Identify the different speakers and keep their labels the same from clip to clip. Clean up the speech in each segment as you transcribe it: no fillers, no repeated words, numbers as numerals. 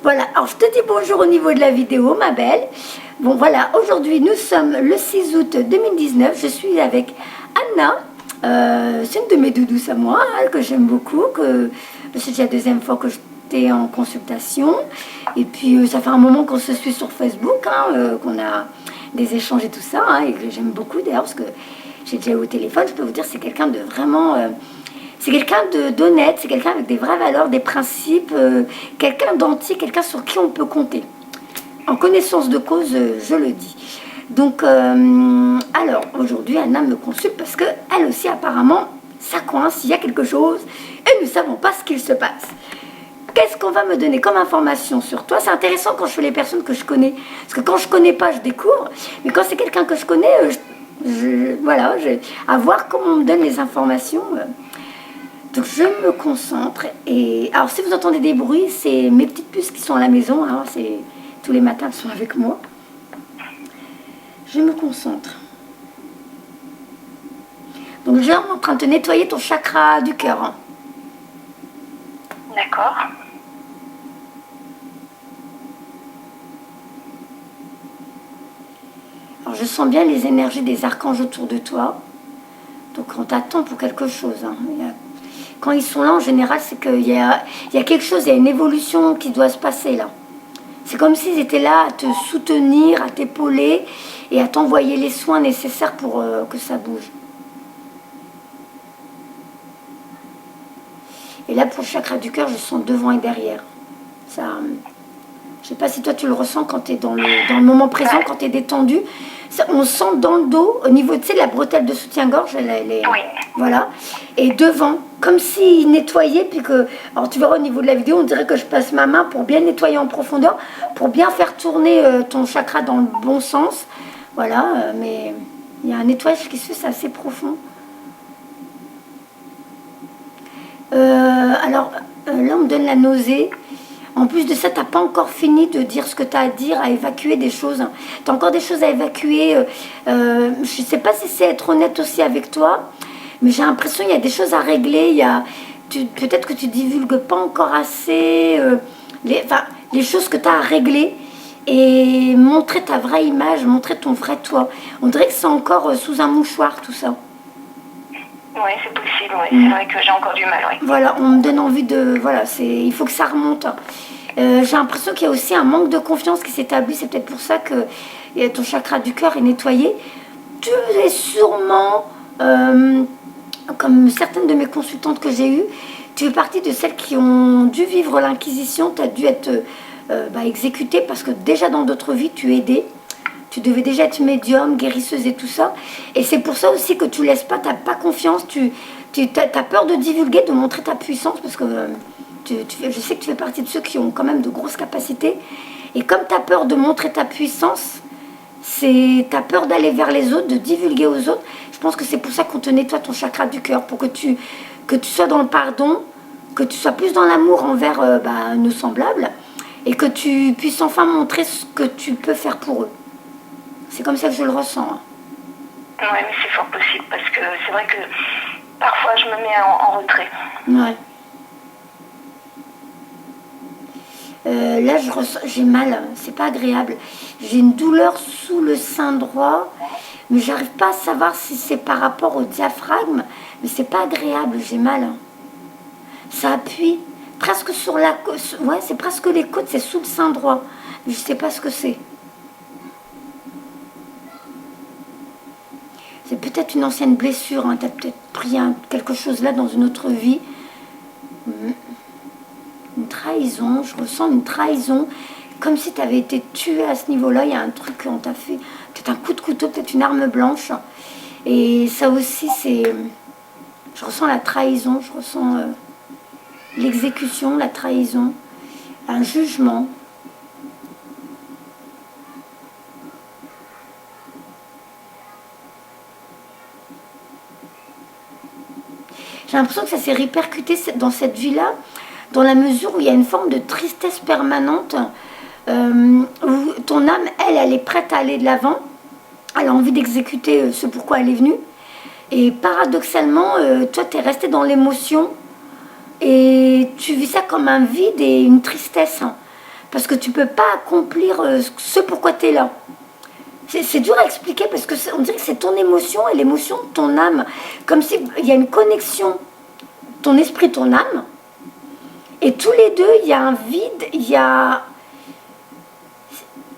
Speaker 1: Voilà, alors je te dis bonjour au niveau de la vidéo, ma belle. Bon voilà, aujourd'hui nous sommes le 6 août 2019. Je suis avec Anna. C'est une de mes doudous à moi, hein, que j'aime beaucoup. C'est déjà la deuxième fois que j'étais en consultation. Et puis ça fait un moment qu'on se suit sur Facebook, hein, qu'on a des échanges et tout ça, hein, et que j'aime beaucoup d'ailleurs, parce que j'ai déjà eu au téléphone. Je peux vous dire, c'est quelqu'un de vraiment... c'est quelqu'un d'honnête, c'est quelqu'un avec des vraies valeurs, des principes, quelqu'un d'anti, quelqu'un sur qui on peut compter. En connaissance de cause, je le dis. Donc, alors, aujourd'hui, Anna me consulte parce qu'elle aussi, apparemment, ça coince, il y a quelque chose et nous ne savons pas ce qu'il se passe. Qu'est-ce qu'on va me donner comme information sur toi? C'est intéressant quand je fais les personnes que je connais. Parce que quand je ne connais pas, je découvre. Mais quand c'est quelqu'un que je connais, voilà, à voir comment on me donne les informations. Donc je me concentre et... Alors si vous entendez des bruits, c'est mes petites puces qui sont à la maison. Hein, c'est tous les matins, elles sont avec moi. Je me concentre. Donc je suis en train de te nettoyer ton chakra du cœur. Hein.
Speaker 2: D'accord.
Speaker 1: Alors je sens bien les énergies des archanges autour de toi. Donc on t'attend pour quelque chose. Hein. Quand ils sont là, en général, c'est qu'il y a quelque chose, il y a une évolution qui doit se passer là. C'est comme s'ils étaient là à te soutenir, à t'épauler et à t'envoyer les soins nécessaires pour que ça bouge. Et là, pour le chakra du cœur, je sens devant et derrière. Ça, je ne sais pas si toi tu le ressens quand tu es dans le moment présent, quand tu es détendu. Ça, on sent dans le dos, au niveau de la bretelle de soutien-gorge,
Speaker 2: Oui.
Speaker 1: Voilà. Et devant, comme s'il nettoyait, puis que... Alors tu verras au niveau de la vidéo, on dirait que je passe ma main pour bien nettoyer en profondeur, pour bien faire tourner ton chakra dans le bon sens. Voilà, mais il y a un nettoyage qui se fait, c'est assez profond. Alors, là on me donne la nausée. En plus de ça, tu n'as pas encore fini de dire ce que tu as à dire, à évacuer des choses. Tu as encore des choses à évacuer. Je ne sais pas si c'est être honnête aussi avec toi, mais j'ai l'impression qu'il y a des choses à régler. Peut-être que tu ne divulgues pas encore assez les choses que tu as à régler et montrer ta vraie image, montrer ton vrai toi. On dirait que c'est encore sous un mouchoir, tout ça.
Speaker 2: Oui, c'est possible, ouais. C'est vrai que j'ai encore du mal, oui.
Speaker 1: Voilà, on me donne envie de... Voilà, il faut que ça remonte. J'ai l'impression qu'il y a aussi un manque de confiance qui s'établit. C'est peut-être pour ça que ton chakra du cœur est nettoyé. Tu es sûrement, comme certaines de mes consultantes que j'ai eues, tu es partie de celles qui ont dû vivre l'Inquisition. Tu as dû être exécutée parce que déjà dans d'autres vies, tu aidais. Tu devais déjà être médium, guérisseuse et tout ça. Et c'est pour ça aussi que tu ne laisses pas, tu n'as pas confiance, tu as peur de divulguer, de montrer ta puissance, parce que je sais que tu fais partie de ceux qui ont quand même de grosses capacités. Et comme tu as peur de montrer ta puissance, tu as peur d'aller vers les autres, de divulguer aux autres. Je pense que c'est pour ça qu'on te nettoie ton chakra du cœur, pour que tu sois dans le pardon, que tu sois plus dans l'amour envers nos semblables, et que tu puisses enfin montrer ce que tu peux faire pour eux. C'est comme ça que je le ressens.
Speaker 2: Oui, mais c'est fort possible parce que c'est vrai que parfois je me mets en retrait.
Speaker 1: Ouais. Là, j'ai mal, c'est pas agréable. J'ai une douleur sous le sein droit, mais j'arrive pas à savoir si c'est par rapport au diaphragme, mais c'est pas agréable, j'ai mal. Ça appuie presque sur la côte. Ouais, c'est presque les côtes, c'est sous le sein droit. Mais je sais pas ce que c'est. C'est peut-être une ancienne blessure, hein. Tu as peut-être pris quelque chose là dans une autre vie. Une trahison, je ressens une trahison, comme si tu avais été tué à ce niveau-là. Il y a un truc qu'on t'a fait, peut-être un coup de couteau, peut-être une arme blanche. Et ça aussi, je ressens la trahison, je ressens l'exécution, la trahison, un jugement. J'ai l'impression que ça s'est répercuté dans cette vie-là, dans la mesure où il y a une forme de tristesse permanente, où ton âme, elle est prête à aller de l'avant, elle a envie d'exécuter ce pourquoi elle est venue, et paradoxalement, toi, tu es resté dans l'émotion, et tu vis ça comme un vide et une tristesse, hein, parce que tu peux pas accomplir ce pourquoi tu es là. C'est dur à expliquer parce que on dirait que c'est ton émotion et l'émotion de ton âme. Comme s'il y a une connexion, ton esprit, ton âme. Et tous les deux, il y a un vide, il y a...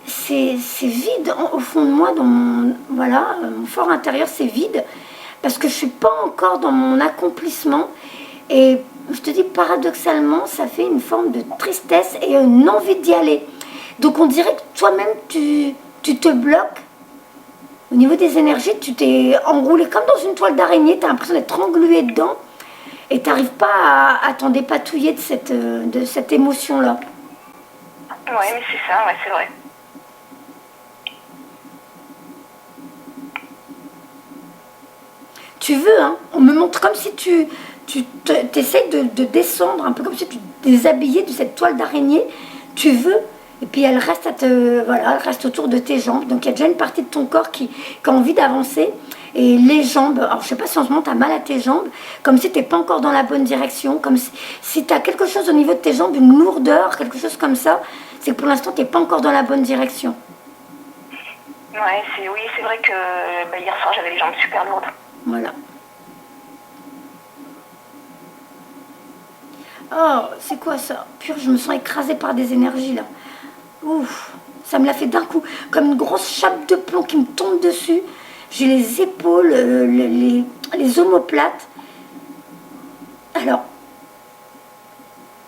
Speaker 1: C'est vide au fond de moi, dans mon, voilà, mon fort intérieur, c'est vide. Parce que je ne suis pas encore dans mon accomplissement. Et je te dis, paradoxalement, ça fait une forme de tristesse et une envie d'y aller. Donc on dirait que toi-même, tu te bloques. Au niveau des énergies, tu t'es enroulé comme dans une toile d'araignée, tu as l'impression d'être englué dedans. Et tu n'arrives pas à t'en dépatouiller de cette émotion-là.
Speaker 2: Oui, mais c'est ça, ouais, c'est vrai.
Speaker 1: Tu veux, hein, on me montre comme si tu essaies de descendre, un peu comme si tu te déshabillais de cette toile d'araignée. Tu veux, et puis elle reste, voilà, elle reste autour de tes jambes. Donc il y a déjà une partie de ton corps qui a envie d'avancer. Et les jambes, alors je sais pas si en ce moment tu as mal à tes jambes, comme si tu n'es pas encore dans la bonne direction, comme si tu as quelque chose au niveau de tes jambes, une lourdeur, quelque chose comme ça, c'est que pour l'instant tu n'es pas encore dans la bonne direction.
Speaker 2: Ouais, oui, c'est vrai que hier soir j'avais les jambes super lourdes.
Speaker 1: Voilà. Oh, c'est quoi ça? Purée, je me sens écrasée par des énergies là. Ouf, ça me l'a fait d'un coup, comme une grosse chape de plomb qui me tombe dessus. J'ai les épaules, les omoplates. Alors,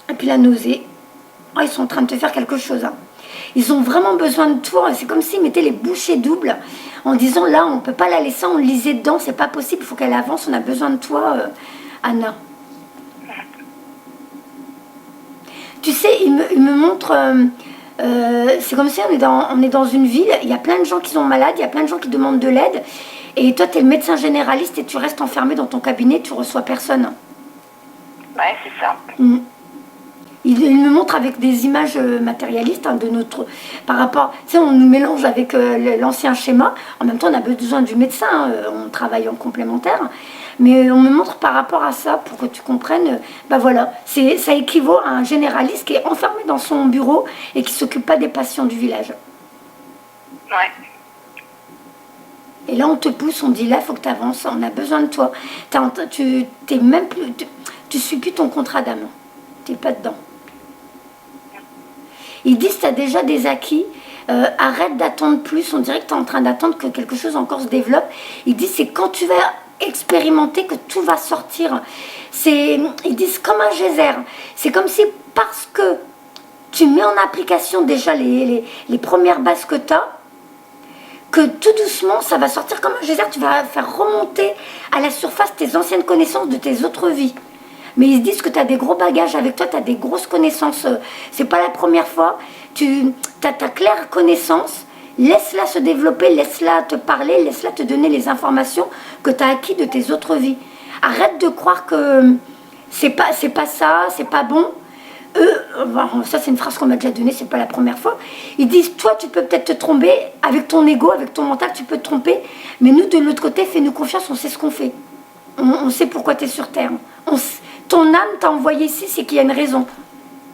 Speaker 1: et puis la nausée. Oh, ils sont en train de te faire quelque chose. Hein. Ils ont vraiment besoin de toi. C'est comme s'ils mettaient les bouchées doubles en disant là, on ne peut pas la laisser enliser dedans, c'est pas possible, il faut qu'elle avance, on a besoin de toi, Anna. Tu sais, il me montre, c'est comme si on est dans une ville, il y a plein de gens qui sont malades, il y a plein de gens qui demandent de l'aide, et toi, tu es le médecin généraliste et tu restes enfermé dans ton cabinet, tu reçois personne.
Speaker 2: Ouais, c'est ça.
Speaker 1: Il me montre avec des images matérialistes hein, de notre... Par rapport... Tu sais, on nous mélange avec l'ancien schéma. En même temps, on a besoin du médecin. On travaille en complémentaire. Mais on me montre par rapport à ça, pour que tu comprennes... Ben voilà, ça équivaut à un généraliste qui est enfermé dans son bureau et qui ne s'occupe pas des patients du village.
Speaker 2: Ouais.
Speaker 1: Et là, on te pousse, on dit là, il faut que tu avances, on a besoin de toi. T'es même plus... Tu suis plus ton contrat d'âme. Tu n'es pas dedans. Ils disent, tu as déjà des acquis, arrête d'attendre plus, on dirait que tu es en train d'attendre que quelque chose encore se développe. Ils disent, c'est quand tu vas expérimenter que tout va sortir. Ils disent comme un geyser. C'est comme si, parce que tu mets en application déjà les premières bases que tu as, que tout doucement, ça va sortir comme un geyser, tu vas faire remonter à la surface tes anciennes connaissances de tes autres vies. Mais ils se disent que tu as des gros bagages avec toi, tu as des grosses connaissances. C'est pas la première fois. Tu as ta claire connaissance. Laisse-la se développer, laisse-la te parler, laisse-la te donner les informations que tu as acquis de tes autres vies. Arrête de croire que c'est pas ça, c'est pas bon. Eux, ça c'est une phrase qu'on m'a déjà donnée, c'est pas la première fois. Ils disent, toi tu peux peut-être te tromper, avec ton ego, avec ton mental, tu peux te tromper. Mais nous, de l'autre côté, fais-nous confiance, on sait ce qu'on fait. On sait pourquoi tu es sur Terre. Ton âme t'a envoyé ici, c'est qu'il y a une raison.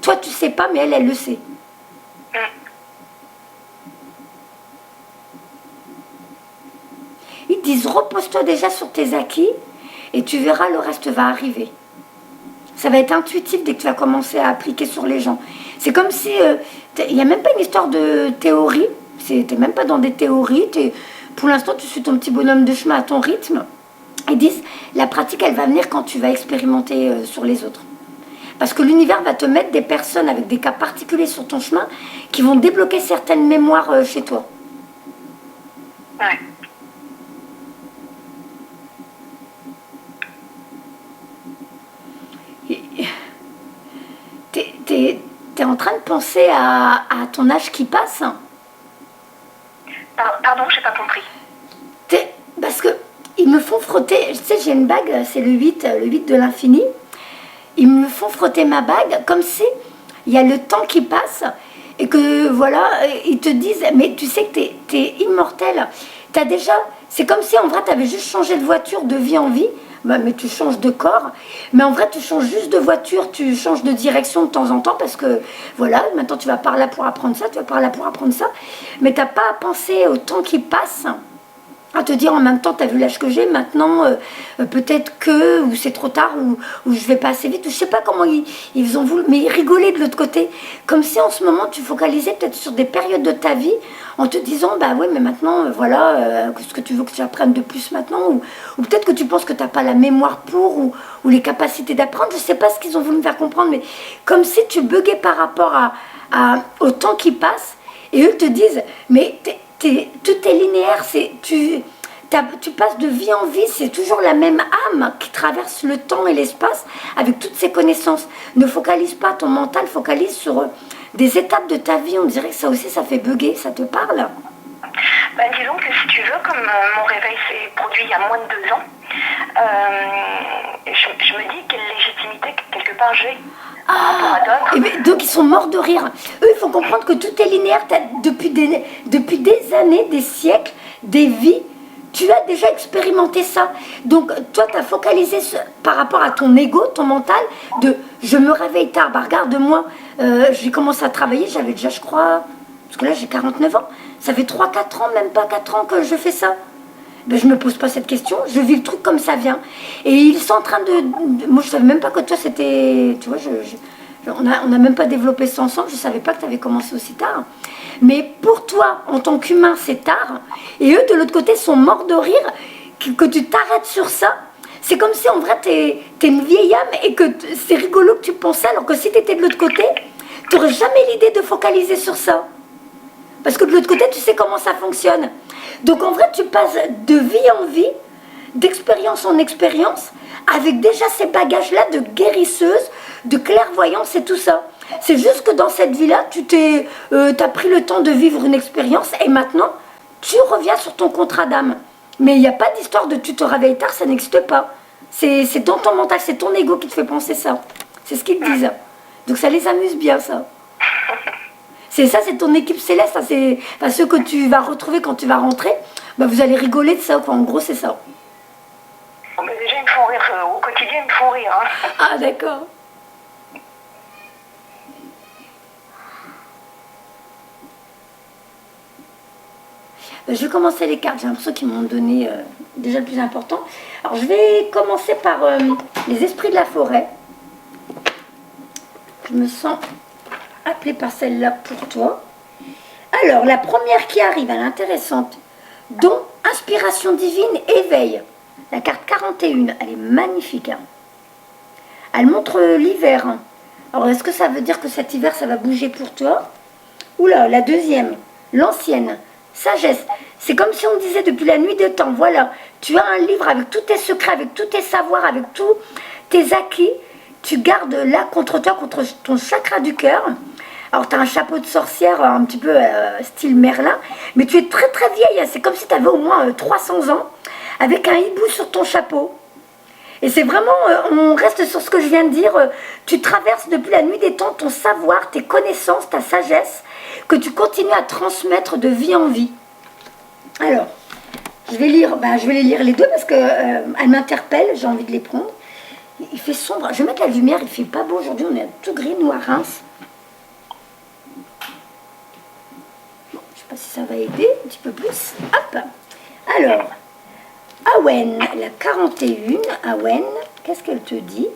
Speaker 1: Toi, tu sais pas, mais elle le sait. Ils disent, repose-toi déjà sur tes acquis et tu verras, le reste va arriver. Ça va être intuitif dès que tu vas commencer à appliquer sur les gens. C'est comme si, il n'y a même pas une histoire de théorie. Tu n'es même pas dans des théories. Pour l'instant, tu suis ton petit bonhomme de chemin à ton rythme. Ils disent, la pratique, elle va venir quand tu vas expérimenter sur les autres. Parce que l'univers va te mettre des personnes avec des cas particuliers sur ton chemin qui vont débloquer certaines mémoires chez toi.
Speaker 2: Ouais.
Speaker 1: T'es en train de penser à ton âge qui passe?
Speaker 2: Pardon, j'ai pas compris.
Speaker 1: Parce que ils me font frotter, tu sais, j'ai une bague, c'est le 8 de l'infini. Ils me font frotter ma bague comme si il y a le temps qui passe et que voilà, ils te disent, mais tu sais que t'es immortel. T'as déjà, c'est comme si en vrai t'avais juste changé de voiture de vie en vie bah, mais tu changes de corps. Mais en vrai, tu changes juste de voiture, tu changes de direction de temps en temps parce que, voilà, maintenant tu vas par là pour apprendre ça, tu vas par là pour apprendre ça. Mais tu n'as pas à penser au temps qui passe, à te dire en même temps, tu as vu l'âge que j'ai, maintenant, peut-être que, ou c'est trop tard, ou je vais pas assez vite, ou je sais pas comment ils ont voulu, mais ils rigolaient de l'autre côté. Comme si en ce moment, tu focalisais peut-être sur des périodes de ta vie, en te disant, bah oui, mais maintenant, voilà, ce que tu veux que tu apprennes de plus maintenant, ou peut-être que tu penses que tu n'as pas la mémoire pour, ou les capacités d'apprendre, je sais pas ce qu'ils ont voulu me faire comprendre, mais comme si tu buguais par rapport au temps qui passe, et eux te disent, mais tout est linéaire, tu passes de vie en vie, c'est toujours la même âme qui traverse le temps et l'espace avec toutes ses connaissances. Ne focalise pas, ton mental focalise sur des étapes de ta vie. On dirait que ça aussi, ça fait bugger, ça te parle?
Speaker 2: Ben, disons que si tu veux, comme mon réveil s'est produit il y a moins de 2 ans, je me dis quelle légitimité quelque part j'ai par rapport à d'autres.
Speaker 1: Donc ils sont morts de rire. Eux, il faut comprendre que tout est linéaire. Depuis des années, des siècles, des vies, tu as déjà expérimenté ça. Donc toi, tu as focalisé par rapport à ton ego, ton mental, de je me réveille tard. Bah, regarde-moi, j'ai commencé à travailler, j'avais déjà, je crois, parce que là j'ai 49 ans, ça fait 3-4 ans, même pas 4 ans que je fais ça. Ben, je me pose pas cette question, je vis le truc comme ça vient. Et ils sont en train moi je savais même pas que toi c'était, tu vois, on a même pas développé ça ensemble, je savais pas que tu avais commencé aussi tard. Mais pour toi, en tant qu'humain, c'est tard. Et eux, de l'autre côté, sont morts de rire que tu t'arrêtes sur ça. C'est comme si en vrai, t'es une vieille âme et que c'est rigolo que tu pensais, alors que si tu étais de l'autre côté, tu n'aurais jamais l'idée de focaliser sur ça. Parce que de l'autre côté, tu sais comment ça fonctionne. Donc en vrai, tu passes de vie en vie, d'expérience en expérience, avec déjà ces bagages-là de guérisseuse, de clairvoyance et tout ça. C'est juste que dans cette vie-là, tu as pris le temps de vivre une expérience et maintenant, tu reviens sur ton contrat d'âme. Mais il n'y a pas d'histoire de tu te réveilles tard, ça n'existe pas. C'est dans ton mental, c'est ton ego qui te fait penser ça. C'est ce qu'ils te disent. Donc ça les amuse bien, ça. C'est ton équipe céleste, c'est ceux que tu vas retrouver quand tu vas rentrer. Bah, vous allez rigoler de ça, quoi. En gros, c'est ça.
Speaker 2: Bon, mais déjà, ils me font rire. Au quotidien, ils me font rire. Hein.
Speaker 1: Ah, d'accord. Je vais commencer les cartes. J'ai l'impression qu'ils m'ont donné déjà le plus important. Alors, je vais commencer par les esprits de la forêt. Je me sens appelée par celle-là pour toi. Alors, la première qui arrive, elle est intéressante. Don, inspiration divine, éveil. La carte 41, elle est magnifique. Hein. Elle montre l'hiver. Hein. Alors, est-ce que ça veut dire que cet hiver, ça va bouger pour toi? Oula, la deuxième, l'ancienne, sagesse. C'est comme si on disait depuis la nuit des temps, voilà, tu as un livre avec tous tes secrets, avec tous tes savoirs, avec tous tes acquis. Tu gardes là contre toi, contre ton chakra du cœur. Alors, tu as un chapeau de sorcière un petit peu style Merlin, mais tu es très très vieille. Hein. C'est comme si tu avais au moins 300 ans, avec un hibou sur ton chapeau. Et c'est vraiment, on reste sur ce que je viens de dire, tu traverses depuis la nuit des temps ton savoir, tes connaissances, ta sagesse, que tu continues à transmettre de vie en vie. Alors, je vais les lire les deux parce qu'elles m'interpellent, j'ai envie de les prendre. Il fait sombre, je vais mettre la lumière, il fait pas beau aujourd'hui, on est tout gris, nous à Reims. Bon, je sais pas si ça va aider un petit peu plus. Hop. Alors, Awen, la 41, Awen, qu'est-ce qu'elle te dit?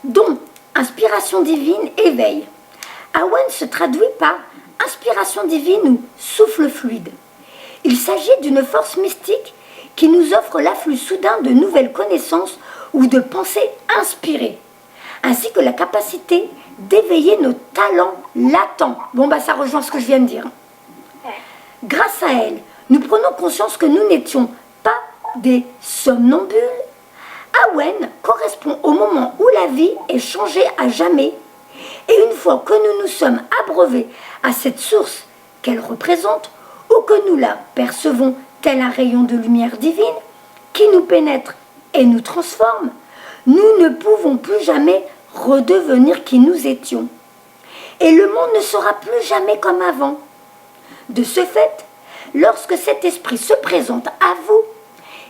Speaker 1: Don, inspiration divine, éveil. Awen se traduit par inspiration divine ou souffle fluide. Il s'agit d'une force mystique qui nous offre l'afflux soudain de nouvelles connaissances ou de pensées inspirées, ainsi que la capacité d'éveiller nos talents latents. Bon, bah ça rejoint ce que je viens de dire. Grâce à elle, nous prenons conscience que nous n'étions pas des somnambules. Awen correspond au moment où la vie est changée à jamais. Et une fois que nous nous sommes abreuvés à cette source qu'elle représente, ou que nous la percevons tel un rayon de lumière divine qui nous pénètre et nous transforme, nous ne pouvons plus jamais redevenir qui nous étions. Et le monde ne sera plus jamais comme avant. De ce fait, lorsque cet esprit se présente à vous,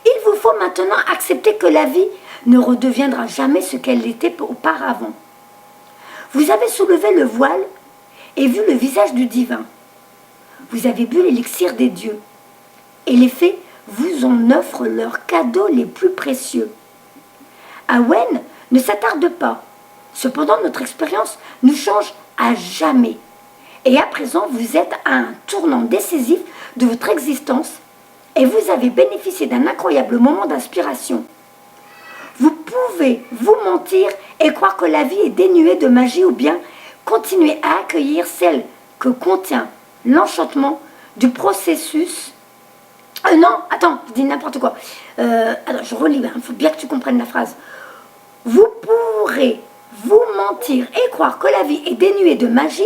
Speaker 1: Il vous faut maintenant accepter que la vie ne redeviendra jamais ce qu'elle était auparavant. Vous avez soulevé le voile et vu le visage du divin. Vous avez bu l'élixir des dieux. Et les fées vous en offrent leurs cadeaux les plus précieux. Awen ne s'attarde pas. Cependant, notre expérience nous change à jamais. Et à présent, vous êtes à un tournant décisif de votre existence et vous avez bénéficié d'un incroyable moment d'inspiration. Vous pouvez vous mentir et croire que la vie est dénuée de magie ou bien continuer à accueillir celle que contient l'enchantement du processus. Non, attends, je dis n'importe quoi. Attends, je relis, il faut bien que tu comprennes la phrase. Vous pourrez vous mentir et croire que la vie est dénuée de magie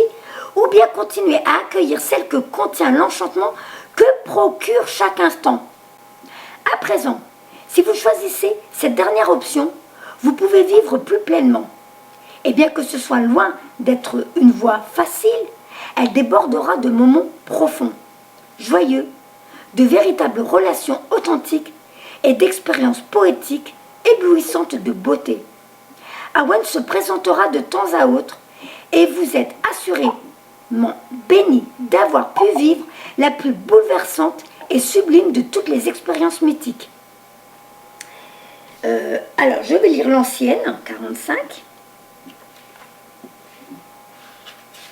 Speaker 1: ou bien continuer à accueillir celle que contient l'enchantement que procure chaque instant. À présent, si vous choisissez cette dernière option, vous pouvez vivre plus pleinement. Et bien que ce soit loin d'être une voie facile, elle débordera de moments profonds, joyeux, de véritables relations authentiques et d'expériences poétiques éblouissantes de beauté. Awen se présentera de temps à autre et vous êtes assurément béni d'avoir pu vivre la plus bouleversante et sublime de toutes les expériences mythiques. Alors, je vais lire l'ancienne, 45.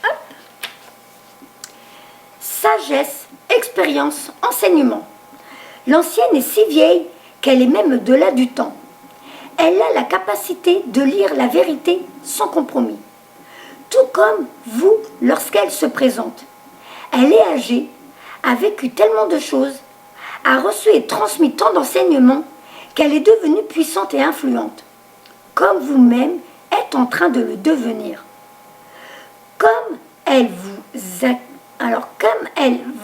Speaker 1: Hop. Sagesse, expérience, enseignement. L'ancienne est si vieille qu'elle est même au-delà du temps. Elle a la capacité de lire la vérité sans compromis. Tout comme vous lorsqu'elle se présente. Elle est âgée, a vécu tellement de choses, a reçu et transmis tant d'enseignements qu'elle est devenue puissante et influente, comme vous-même êtes en train de le devenir. Comme elle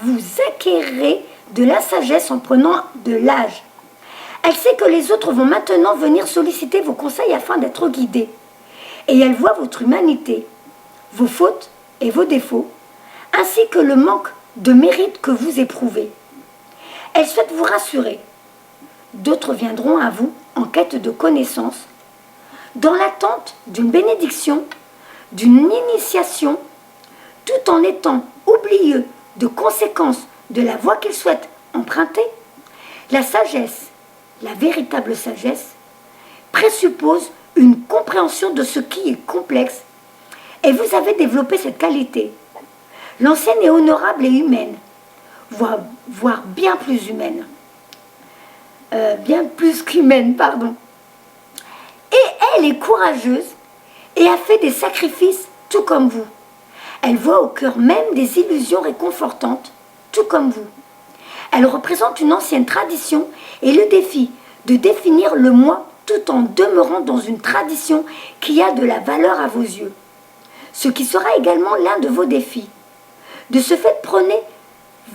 Speaker 1: vous acquérez de la sagesse en prenant de l'âge. Elle sait que les autres vont maintenant venir solliciter vos conseils afin d'être guidés. Et elle voit votre humanité, vos fautes et vos défauts, ainsi que le manque de mérite que vous éprouvez. Elle souhaite vous rassurer. D'autres viendront à vous en quête de connaissances, dans l'attente d'une bénédiction, d'une initiation, tout en étant oublieux de conséquences de la voie qu'ils souhaitent emprunter. La sagesse, la véritable sagesse, présuppose une compréhension de ce qui est complexe et vous avez développé cette qualité. L'ancienne est honorable et humaine, voire bien plus humaine. Bien plus qu'humaine, pardon. Et elle est courageuse et a fait des sacrifices tout comme vous. Elle voit au cœur même des illusions réconfortantes, tout comme vous. Elle représente une ancienne tradition et le défi de définir le moi tout en demeurant dans une tradition qui a de la valeur à vos yeux. Ce qui sera également l'un de vos défis. De ce fait, prenez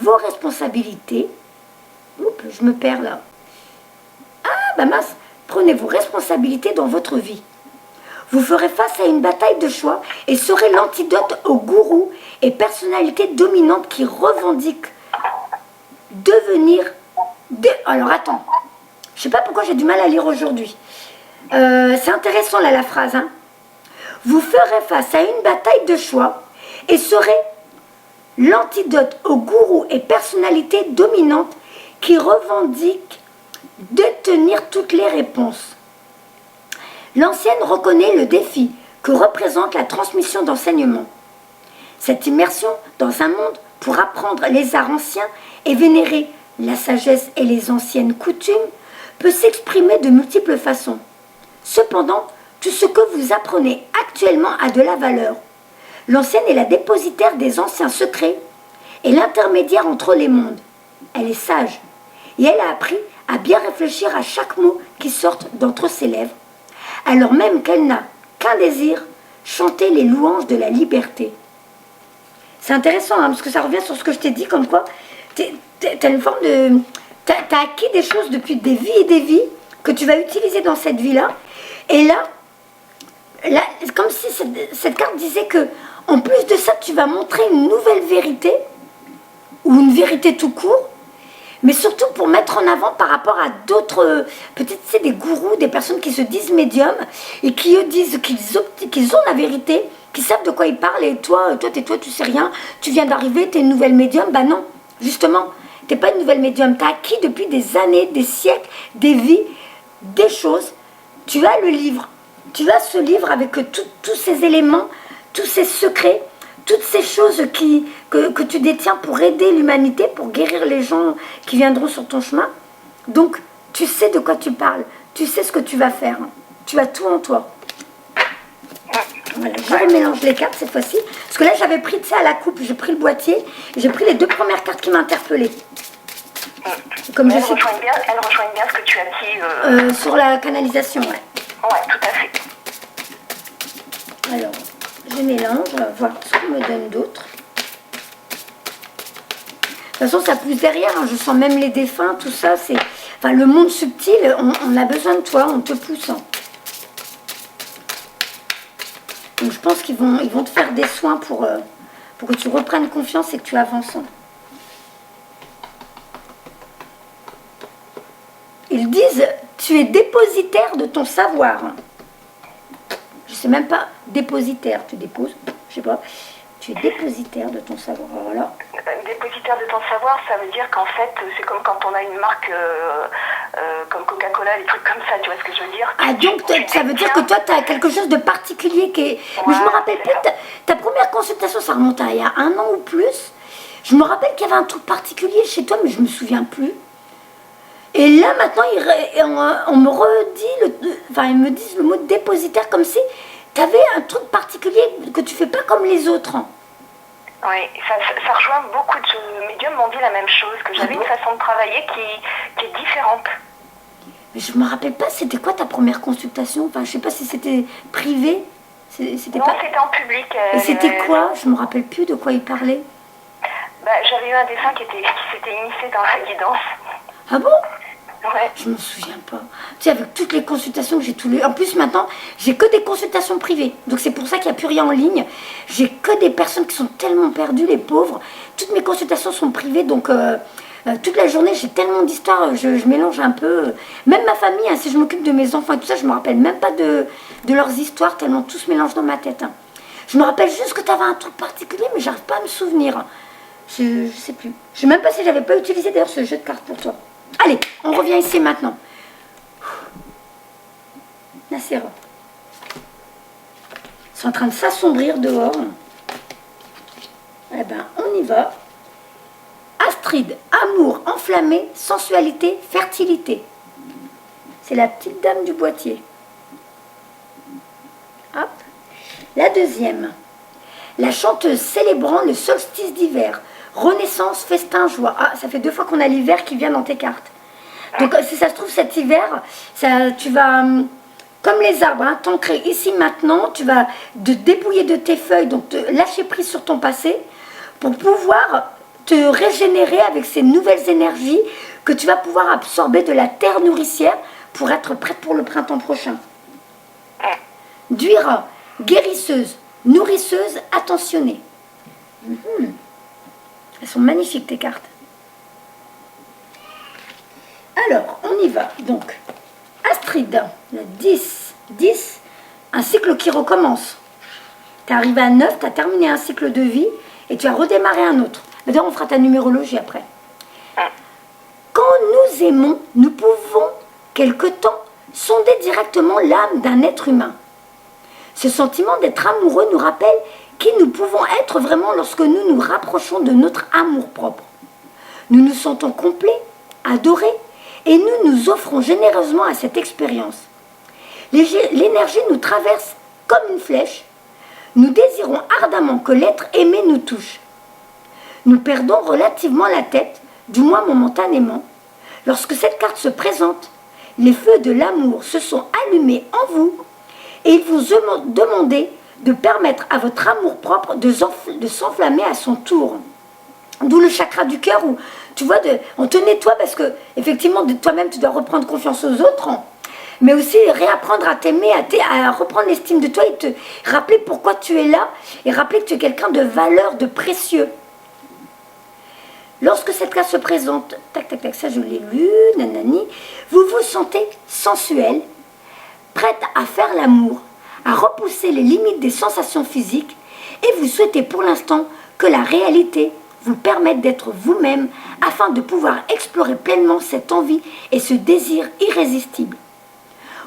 Speaker 1: vos responsabilités. Oups, je me perds là. Mince, prenez vos responsabilités dans votre vie. Vous ferez face à une bataille de choix et serez l'antidote aux gourous et personnalités dominantes qui revendiquent devenir... Alors attends, je ne sais pas pourquoi j'ai du mal à lire aujourd'hui. C'est intéressant là la phrase. Hein. Vous ferez face à une bataille de choix et serez l'antidote aux gourous et personnalités dominantes qui revendiquent détenir toutes les réponses. L'ancienne reconnaît le défi que représente la transmission d'enseignements. Cette immersion dans un monde pour apprendre les arts anciens et vénérer la sagesse et les anciennes coutumes peut s'exprimer de multiples façons. Cependant, tout ce que vous apprenez actuellement a de la valeur. L'ancienne est la dépositaire des anciens secrets et l'intermédiaire entre les mondes. Elle est sage et elle a appris à bien réfléchir à chaque mot qui sort d'entre ses lèvres, alors même qu'elle n'a qu'un désir, chanter les louanges de la liberté. C'est intéressant, hein, parce que ça revient sur ce que je t'ai dit, comme quoi t'as une forme de... T'as acquis des choses depuis des vies et des vies que tu vas utiliser dans cette vie-là. Et là, comme si cette carte disait que, en plus de ça, tu vas montrer une nouvelle vérité, ou une vérité tout court, mais surtout pour mettre en avant par rapport à d'autres, peut-être c'est des gourous, des personnes qui se disent médiums et qui eux disent qu'ils ont la vérité, qu'ils savent de quoi ils parlent, et toi, tu sais rien, tu viens d'arriver, tu es une nouvelle médium. Bah non, justement, tu n'es pas une nouvelle médium, tu as acquis depuis des années, des siècles, des vies, des choses. Tu as le livre, tu as ce livre avec tous ces éléments, tous ces secrets, toutes ces choses que tu détiens pour aider l'humanité, pour guérir les gens qui viendront sur ton chemin. Donc, tu sais de quoi tu parles, tu sais ce que tu vas faire, tu as tout en toi. Voilà, je remélange les cartes cette fois-ci, parce que là j'avais pris ça à la coupe, j'ai pris le boîtier, j'ai pris les 2 premières cartes qui m'interpellaient. Comme
Speaker 2: elles rejoignent bien ce que tu as dit.
Speaker 1: Sur la canalisation, ouais.
Speaker 2: Ouais, tout à fait.
Speaker 1: Alors, je mélange, on va voir ce qu'on me donne d'autre. De toute façon, ça pousse derrière, hein. Je sens même les défunts, tout ça. Enfin, le monde subtil, on a besoin de toi, on te pousse. Hein. Donc, je pense qu'ils vont te faire des soins pour que tu reprennes confiance et que tu avances. Hein. Ils disent, tu es dépositaire de ton savoir. Je sais même pas, dépositaire, tu déposes, je sais pas. Tu es dépositaire de ton savoir. Voilà.
Speaker 2: Dépositaire de ton savoir, ça veut dire qu'en fait, c'est comme quand on a une marque comme Coca-Cola, des trucs comme ça, tu vois ce que je veux dire?
Speaker 1: Ah, donc ça veut dire que toi, tu as quelque chose de particulier qui est... Ouais, mais je me rappelle plus, ta première consultation, ça remonte à il y a 1 an ou plus. Je me rappelle qu'il y avait un truc particulier chez toi, mais je me souviens plus. Et là, maintenant, on me redit, ils me disent le mot dépositaire, comme si tu avais un truc particulier que tu fais pas comme les autres.
Speaker 2: Oui, ça rejoint beaucoup de médiums m'ont dit la même chose, que j'avais une façon de travailler qui est différente.
Speaker 1: Mais je me rappelle pas, c'était quoi ta première consultation? Enfin, je sais pas si c'était privé.
Speaker 2: Non, c'était en public.
Speaker 1: Et c'était quoi? Je me rappelle plus de quoi il parlait.
Speaker 2: Bah, j'avais eu un défunt qui s'était initié dans la guidance.
Speaker 1: Ah bon?
Speaker 2: Ouais.
Speaker 1: Je me souviens pas. Tu sais, avec toutes les consultations que j'ai tous les... En plus, maintenant, j'ai que des consultations privées. Donc, c'est pour ça qu'il n'y a plus rien en ligne. J'ai que des personnes qui sont tellement perdues, les pauvres. Toutes mes consultations sont privées. Donc, toute la journée, j'ai tellement d'histoires. Je mélange un peu. Même ma famille, hein, si je m'occupe de mes enfants et tout ça, je me rappelle même pas de leurs histoires, tellement tout se mélange dans ma tête. Hein. Je me rappelle juste que tu avais un truc particulier, mais j'arrive pas à me souvenir. Je sais plus. Je sais même pas si j'avais pas utilisé d'ailleurs ce jeu de cartes pour toi. Allez, on revient ici maintenant. Nacera. C'est en train de s'assombrir dehors. Eh ben, on y va. Astrid, amour, enflammé, sensualité, fertilité. C'est la petite dame du boîtier. Hop. La deuxième. La chanteuse célébrant le solstice d'hiver. Renaissance, festin, joie. Ah, ça fait 2 fois qu'on a l'hiver qui vient dans tes cartes. Donc, si ça se trouve, cet hiver, tu vas, comme les arbres, hein, t'ancrer ici maintenant. Tu vas te dépouiller de tes feuilles, donc te lâcher prise sur ton passé pour pouvoir te régénérer avec ces nouvelles énergies que tu vas pouvoir absorber de la terre nourricière pour être prête pour le printemps prochain. Duira, guérisseuse, nourrisseuse, attentionnée. Elles sont magnifiques, tes cartes. Alors, on y va. Donc, Astrid, le 10. 10, un cycle qui recommence. Tu es arrivé à 9, tu as terminé un cycle de vie et tu as redémarré un autre. D'ailleurs, on fera ta numérologie après. Quand nous aimons, nous pouvons, quelque temps, sonder directement l'âme d'un être humain. Ce sentiment d'être amoureux nous rappelle qui nous pouvons être vraiment lorsque nous nous rapprochons de notre amour-propre. Nous nous sentons complets, adorés, et nous nous offrons généreusement à cette expérience. L'énergie nous traverse comme une flèche. Nous désirons ardemment que l'être aimé nous touche. Nous perdons relativement la tête, du moins momentanément. Lorsque cette carte se présente, les feux de l'amour se sont allumés en vous et ils vous demandent de permettre à votre amour-propre de s'enflammer à son tour. D'où le chakra du cœur où, tu vois, on te nettoie parce que, effectivement, de toi-même, tu dois reprendre confiance aux autres, mais aussi réapprendre à t'aimer, à reprendre l'estime de toi et te rappeler pourquoi tu es là et rappeler que tu es quelqu'un de valeur, de précieux. Lorsque cette carte se présente, tac, tac, tac, ça je l'ai lu, nanani, vous vous sentez sensuel, prête à faire l'amour, à repousser les limites des sensations physiques et vous souhaitez pour l'instant que la réalité vous permette d'être vous-même afin de pouvoir explorer pleinement cette envie et ce désir irrésistible.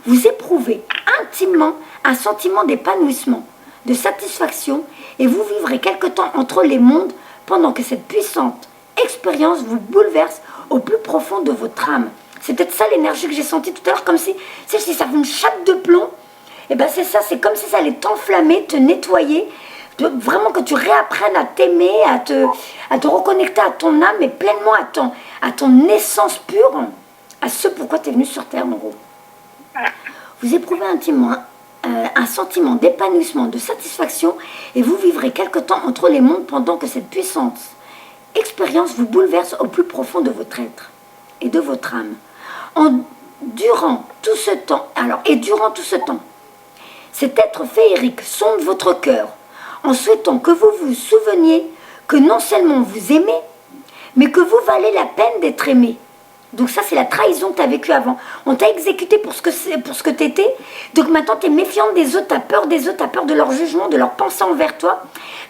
Speaker 1: Vous éprouvez intimement un sentiment d'épanouissement, de satisfaction et vous vivrez quelque temps entre les mondes pendant que cette puissante expérience vous bouleverse au plus profond de votre âme. C'est peut-être ça l'énergie que j'ai sentie tout à l'heure, comme si ça vous une chape de plomb. Et bien c'est ça, c'est comme si ça allait t'enflammer, te nettoyer, vraiment que tu réapprennes à t'aimer, à te reconnecter à ton âme et pleinement à ton essence pure, à ce pourquoi tu es venu sur Terre en gros. Vous éprouvez intimement un sentiment d'épanouissement, de satisfaction et vous vivrez quelque temps entre les mondes pendant que cette puissante expérience vous bouleverse au plus profond de votre être et de votre âme. Durant tout ce temps, cet être féerique sonde votre cœur en souhaitant que vous vous souveniez que non seulement vous aimez, mais que vous valez la peine d'être aimé. Donc ça, c'est la trahison que tu as vécue avant. On t'a exécuté pour ce que tu étais. Donc maintenant, tu es méfiante des autres, tu as peur des autres, tu as peur de leur jugement, de leur pensée envers toi.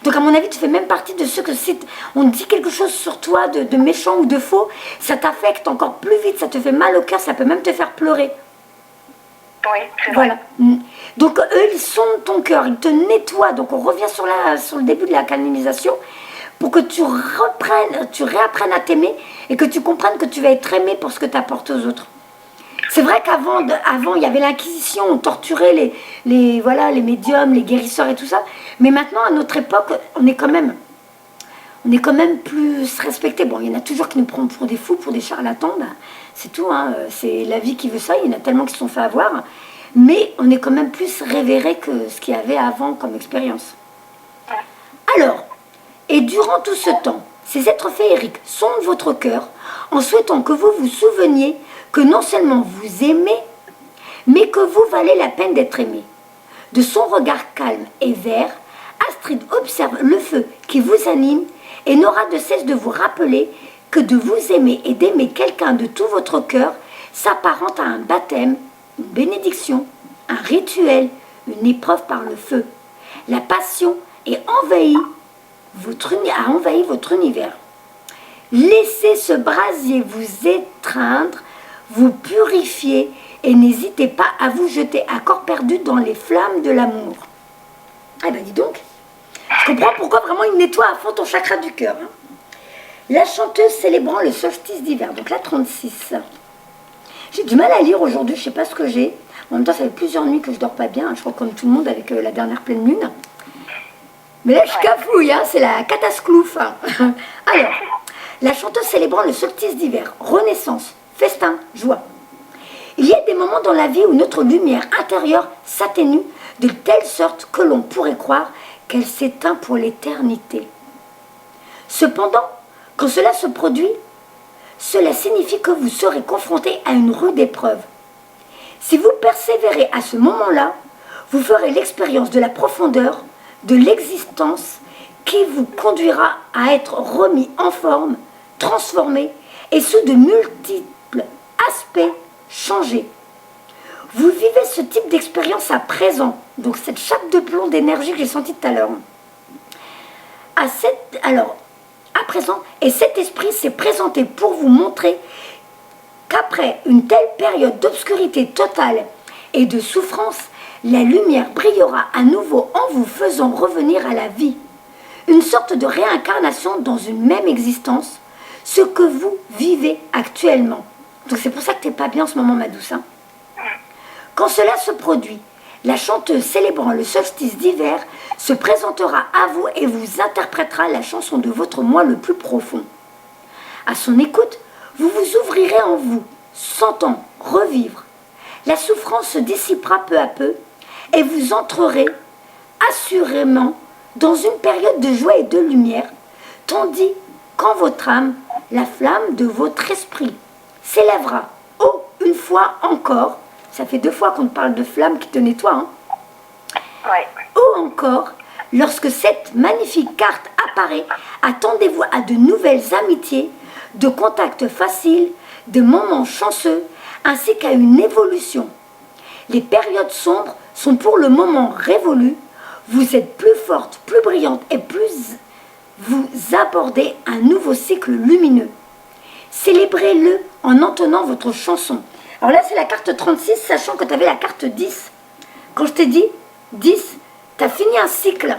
Speaker 1: Donc à mon avis, tu fais même partie de ceux que si on dit quelque chose sur toi de méchant ou de faux, ça t'affecte encore plus vite, ça te fait mal au cœur, ça peut même te faire pleurer.
Speaker 2: Oui, c'est
Speaker 1: voilà. Donc eux, ils sondent ton cœur, ils te nettoient. Donc on revient sur le début de la canalisation pour que tu réapprennes à t'aimer et que tu comprennes que tu vas être aimé pour ce que tu apportes aux autres. C'est vrai qu'avant, il y avait l'inquisition, on torturait les médiums, les guérisseurs et tout ça. Mais maintenant, à notre époque, on est quand même plus respecté. Bon, il y en a toujours qui nous prennent pour des fous, pour des charlatans. Ben, c'est tout, hein. C'est la vie qui veut ça. Il y en a tellement qui se sont fait avoir. Mais on est quand même plus révéré que ce qu'il y avait avant comme expérience. Alors, et durant tout ce temps, ces êtres féeriques sondent votre cœur en souhaitant que vous vous souveniez que non seulement vous aimez, mais que vous valez la peine d'être aimé. De son regard calme et vert, Astrid observe le feu qui vous anime et n'aura de cesse de vous rappeler que de vous aimer et d'aimer quelqu'un de tout votre cœur s'apparente à un baptême, une bénédiction, un rituel, une épreuve par le feu. La passion a envahi votre univers. Laissez ce brasier vous étreindre, vous purifier et n'hésitez pas à vous jeter à corps perdu dans les flammes de l'amour. Eh ben dis donc, je comprends pourquoi vraiment il nettoie à fond ton chakra du cœur. Hein. La chanteuse célébrant le solstice d'hiver, donc la 36. J'ai du mal à lire aujourd'hui, je ne sais pas ce que j'ai. En même temps, ça fait plusieurs nuits que je ne dors pas bien, hein, je crois comme tout le monde avec la dernière pleine lune. Mais là, je cafouille, hein, c'est la catastrophe. Hein. Alors, la chanteuse célébrant le solstice d'hiver, renaissance, festin, joie. Il y a des moments dans la vie où notre lumière intérieure s'atténue de telle sorte que l'on pourrait croire qu'elle s'éteint pour l'éternité. Cependant, quand cela se produit, cela signifie que vous serez confronté à une rude épreuve. Si vous persévérez à ce moment-là, vous ferez l'expérience de la profondeur de l'existence qui vous conduira à être remis en forme, transformé et sous de multiples aspects changés. Vous vivez ce type d'expérience à présent, donc cette chape de plomb d'énergie que j'ai sentie tout à l'heure. À présent, et cet esprit s'est présenté pour vous montrer qu'après une telle période d'obscurité totale et de souffrance, la lumière brillera à nouveau en vous faisant revenir à la vie. Une sorte de réincarnation dans une même existence, ce que vous vivez actuellement. Donc c'est pour ça que tu n'es pas bien en ce moment, ma douce. Hein. Quand cela se produit, la chanteuse célébrant le solstice d'hiver se présentera à vous et vous interprétera la chanson de votre moi le plus profond. À son écoute, vous vous ouvrirez en vous, sentant revivre. La souffrance se dissipera peu à peu et vous entrerez assurément dans une période de joie et de lumière, tandis qu'en votre âme, la flamme de votre esprit s'élèvera, une fois encore, ça fait 2 fois qu'on te parle de flamme qui te nettoie, hein.
Speaker 2: Ouais.
Speaker 1: Ou encore, lorsque cette magnifique carte apparaît, attendez-vous à de nouvelles amitiés, de contacts faciles, de moments chanceux, ainsi qu'à une évolution. Les périodes sombres sont pour le moment révolues. Vous êtes plus forte, plus brillante et plus vous abordez un nouveau cycle lumineux. Célébrez-le en entonnant votre chanson. Alors là, c'est la carte 36, sachant que tu avais la carte 10. Quand je t'ai dit 10, tu as fini un cycle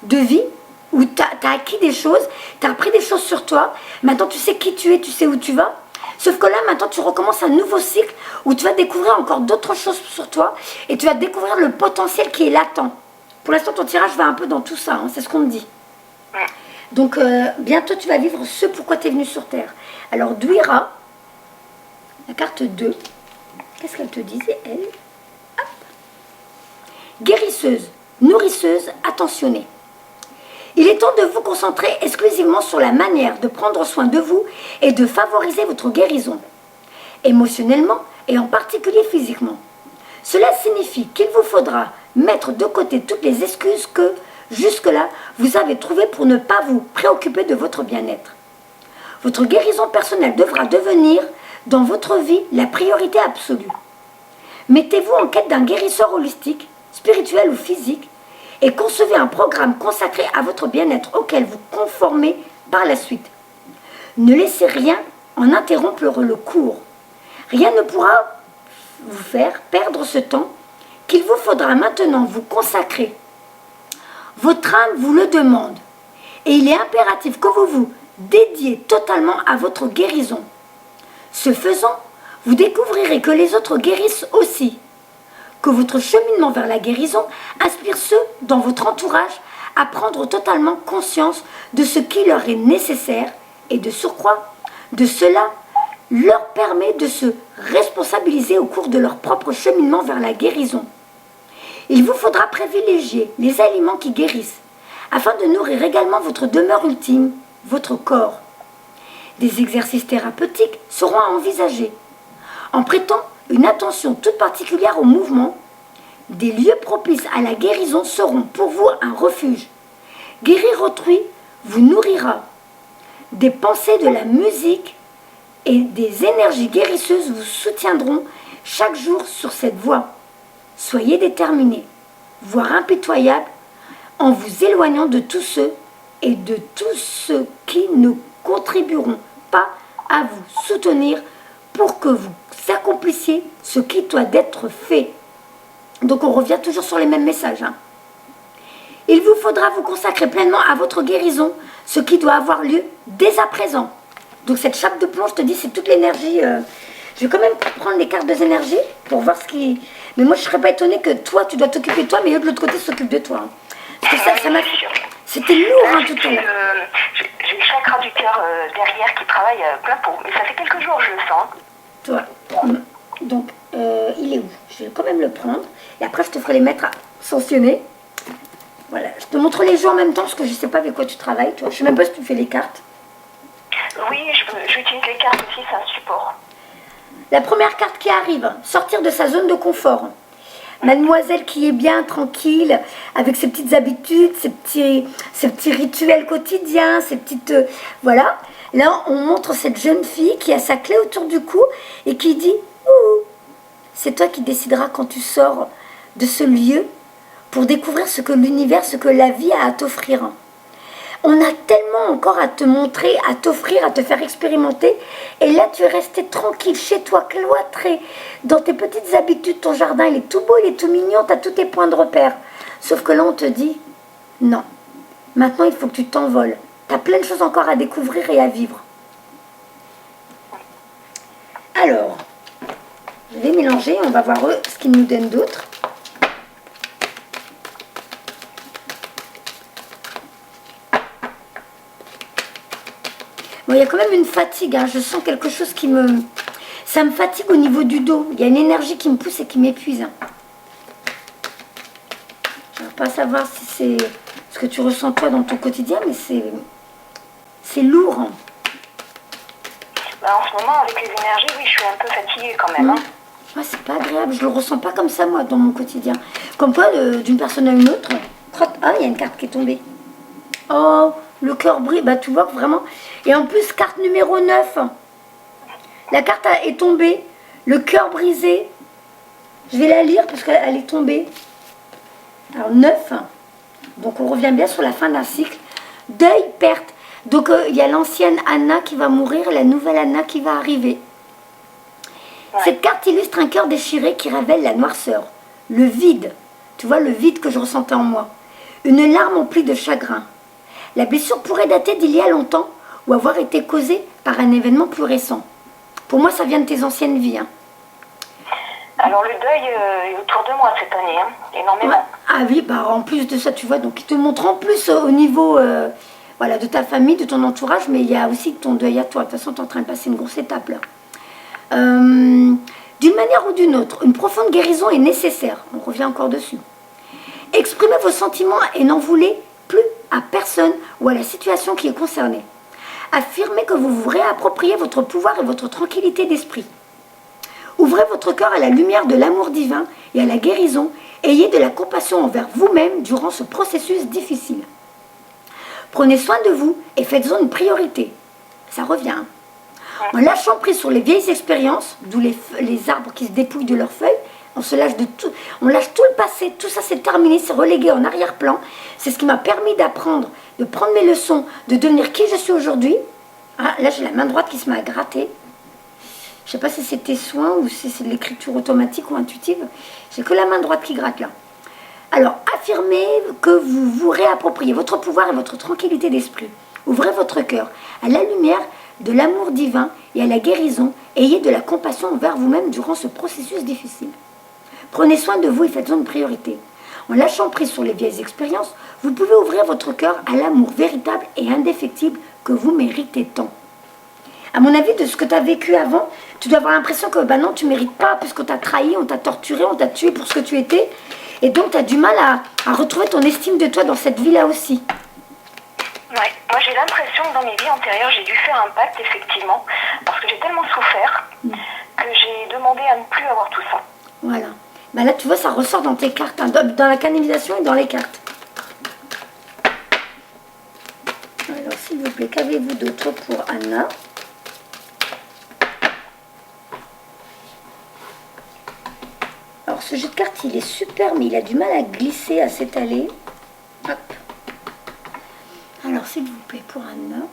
Speaker 1: de vie où tu as acquis des choses, tu as appris des choses sur toi. Maintenant, tu sais qui tu es, tu sais où tu vas. Sauf que là, maintenant, tu recommences un nouveau cycle où tu vas découvrir encore d'autres choses sur toi et tu vas découvrir le potentiel qui est latent. Pour l'instant, ton tirage va un peu dans tout ça, hein, c'est ce qu'on me dit. Donc, bientôt, tu vas vivre ce pourquoi tu es venu sur Terre. Alors, Douira, la carte 2, qu'est-ce qu'elle te disait, elle? Hop. Guérisseuse, nourrisseuse, attentionnée. Il est temps de vous concentrer exclusivement sur la manière de prendre soin de vous et de favoriser votre guérison, émotionnellement et en particulier physiquement. Cela signifie qu'il vous faudra mettre de côté toutes les excuses que, jusque-là, vous avez trouvées pour ne pas vous préoccuper de votre bien-être. Votre guérison personnelle devra devenir, dans votre vie, la priorité absolue. Mettez-vous en quête d'un guérisseur holistique, spirituel ou physique, et concevez un programme consacré à votre bien-être auquel vous conformez par la suite. Ne laissez rien en interrompre le cours. Rien ne pourra vous faire perdre ce temps qu'il vous faudra maintenant vous consacrer. Votre âme vous le demande et il est impératif que vous vous dédiez totalement à votre guérison. Ce faisant, vous découvrirez que les autres guérissent aussi, que votre cheminement vers la guérison inspire ceux dans votre entourage à prendre totalement conscience de ce qui leur est nécessaire et de surcroît, de cela leur permet de se responsabiliser au cours de leur propre cheminement vers la guérison. Il vous faudra privilégier les aliments qui guérissent, afin de nourrir également votre demeure ultime, votre corps. Des exercices thérapeutiques seront à envisager. En prêtant une attention toute particulière au mouvement, des lieux propices à la guérison seront pour vous un refuge. Guérir autrui vous nourrira. Des pensées de la musique et des énergies guérisseuses vous soutiendront chaque jour sur cette voie. Soyez déterminés, voire impitoyables, en vous éloignant de tous ceux et de tous ceux qui ne contribueront pas à vous soutenir pour que vous accomplissiez ce qui doit être fait. Donc on revient toujours sur les mêmes messages. Il vous faudra vous consacrer pleinement à votre guérison, ce qui doit avoir lieu dès à présent. Donc cette chape de plomb, je te dis, c'est toute l'énergie. Je vais quand même prendre les cartes des énergies pour voir ce qui... Mais moi, je ne serais pas étonnée que toi, tu dois t'occuper de toi, mais eux, de l'autre côté, s'occupent de toi. Parce que ça m'a... C'était lourd, tout à l'heure.
Speaker 2: J'ai le chakra du cœur derrière qui travaille plein pot. Mais ça fait quelques jours, je le sens.
Speaker 1: Toi. Donc, il est où? Je vais quand même le prendre. Et après, je te ferai les mettre à sanctionner. Voilà. Je te montre les jeux en même temps, parce que je ne sais pas avec quoi tu travailles, toi. Je ne sais même pas si tu fais les cartes.
Speaker 2: Oui, j'utilise les cartes aussi, c'est un support.
Speaker 1: La première carte qui arrive, sortir de sa zone de confort. Mademoiselle qui est bien tranquille, avec ses petites habitudes, ses petits rituels quotidiens, ses petites... voilà. Là, on montre cette jeune fille qui a sa clé autour du cou et qui dit « Ouh, c'est toi qui décideras quand tu sors de ce lieu pour découvrir ce que l'univers, ce que la vie a à t'offrir. » On a tellement encore à te montrer, à t'offrir, à te faire expérimenter. Et là, tu es resté tranquille chez toi, cloîtré, dans tes petites habitudes. Ton jardin, il est tout beau, il est tout mignon, tu as tous tes points de repère. Sauf que là, on te dit, non, maintenant, il faut que tu t'envoles. Tu as plein de choses encore à découvrir et à vivre. Alors, je vais mélanger, on va voir eux, ce qu'ils nous donnent d'autre. Bon, il y a quand même une fatigue, hein. Je sens quelque chose qui me... Ça me fatigue au niveau du dos. Il y a une énergie qui me pousse et qui m'épuise. Je ne vais pas savoir si c'est ce que tu ressens toi dans ton quotidien, mais c'est lourd. Hein.
Speaker 2: Bah, en ce moment, avec les énergies, oui, je suis un peu fatiguée quand même. Hein.
Speaker 1: Ouais, c'est pas agréable, je le ressens pas comme ça, moi, dans mon quotidien. Comme quoi, d'une personne à une autre... Ah, il y a une carte qui est tombée. Oh, Le cœur brille, bah tu vois vraiment. Et en plus, carte numéro 9. La carte est tombée. Le cœur brisé. Je vais la lire parce qu'elle est tombée. Alors 9. Donc on revient bien sur la fin d'un cycle. Deuil, perte. Donc il y a l'ancienne Anna qui va mourir et la nouvelle Anna qui va arriver. Ouais. Cette carte illustre un cœur déchiré qui révèle la noirceur, le vide. Tu vois, le vide que je ressentais en moi. Une larme emplie de chagrin. La blessure pourrait dater d'il y a longtemps ou avoir été causée par un événement plus récent. Pour moi, ça vient de tes anciennes vies. Hein.
Speaker 2: Alors le deuil est autour de moi cette année, hein, énormément. Ouais.
Speaker 1: Ah oui, bah en plus de ça, tu vois, donc il te montre en plus au niveau voilà, de ta famille, de ton entourage, mais il y a aussi ton deuil à toi. De toute façon, tu es en train de passer une grosse étape là. D'une manière ou d'une autre, une profonde guérison est nécessaire. On revient encore dessus. Exprimez vos sentiments et n'en voulez plus à personne ou à la situation qui est concernée. Affirmez que vous vous réappropriez votre pouvoir et votre tranquillité d'esprit. Ouvrez votre cœur à la lumière de l'amour divin et à la guérison. Ayez de la compassion envers vous-même durant ce processus difficile. Prenez soin de vous et faites-en une priorité. Ça revient. En lâchant prise sur les vieilles expériences, d'où les arbres qui se dépouillent de leurs feuilles, on lâche tout le passé, tout ça c'est terminé, c'est relégué en arrière-plan. C'est ce qui m'a permis d'apprendre, de prendre mes leçons, de devenir qui je suis aujourd'hui. Ah, là j'ai la main droite qui se met à gratter. Je ne sais pas si c'est tes soins ou si c'est de l'écriture automatique ou intuitive. J'ai que la main droite qui gratte là. Alors, affirmez que vous vous réappropriez votre pouvoir et votre tranquillité d'esprit. Ouvrez votre cœur à la lumière de l'amour divin et à la guérison. Ayez de la compassion envers vous-même durant ce processus difficile. Prenez soin de vous et faites-en une priorité. En lâchant prise sur les vieilles expériences, vous pouvez ouvrir votre cœur à l'amour véritable et indéfectible que vous méritez tant. À mon avis, de ce que tu as vécu avant, tu dois avoir l'impression que non, tu ne mérites pas parce qu'on t'a trahi, on t'a torturé, on t'a tué pour ce que tu étais. Et donc, tu as du mal à retrouver ton estime de toi dans cette vie-là aussi.
Speaker 2: Ouais, moi j'ai l'impression que dans mes vies antérieures, j'ai dû faire un pacte, effectivement, parce que j'ai tellement souffert que j'ai demandé à ne plus avoir tout ça.
Speaker 1: Voilà. Bah là, tu vois, ça ressort dans tes cartes, hein, dans la canalisation et dans les cartes. Alors, s'il vous plaît, qu'avez-vous d'autre pour Anna ? Alors, ce jeu de cartes, il est super, mais il a du mal à glisser, à s'étaler. Hop. Alors, s'il vous plaît, pour Anna.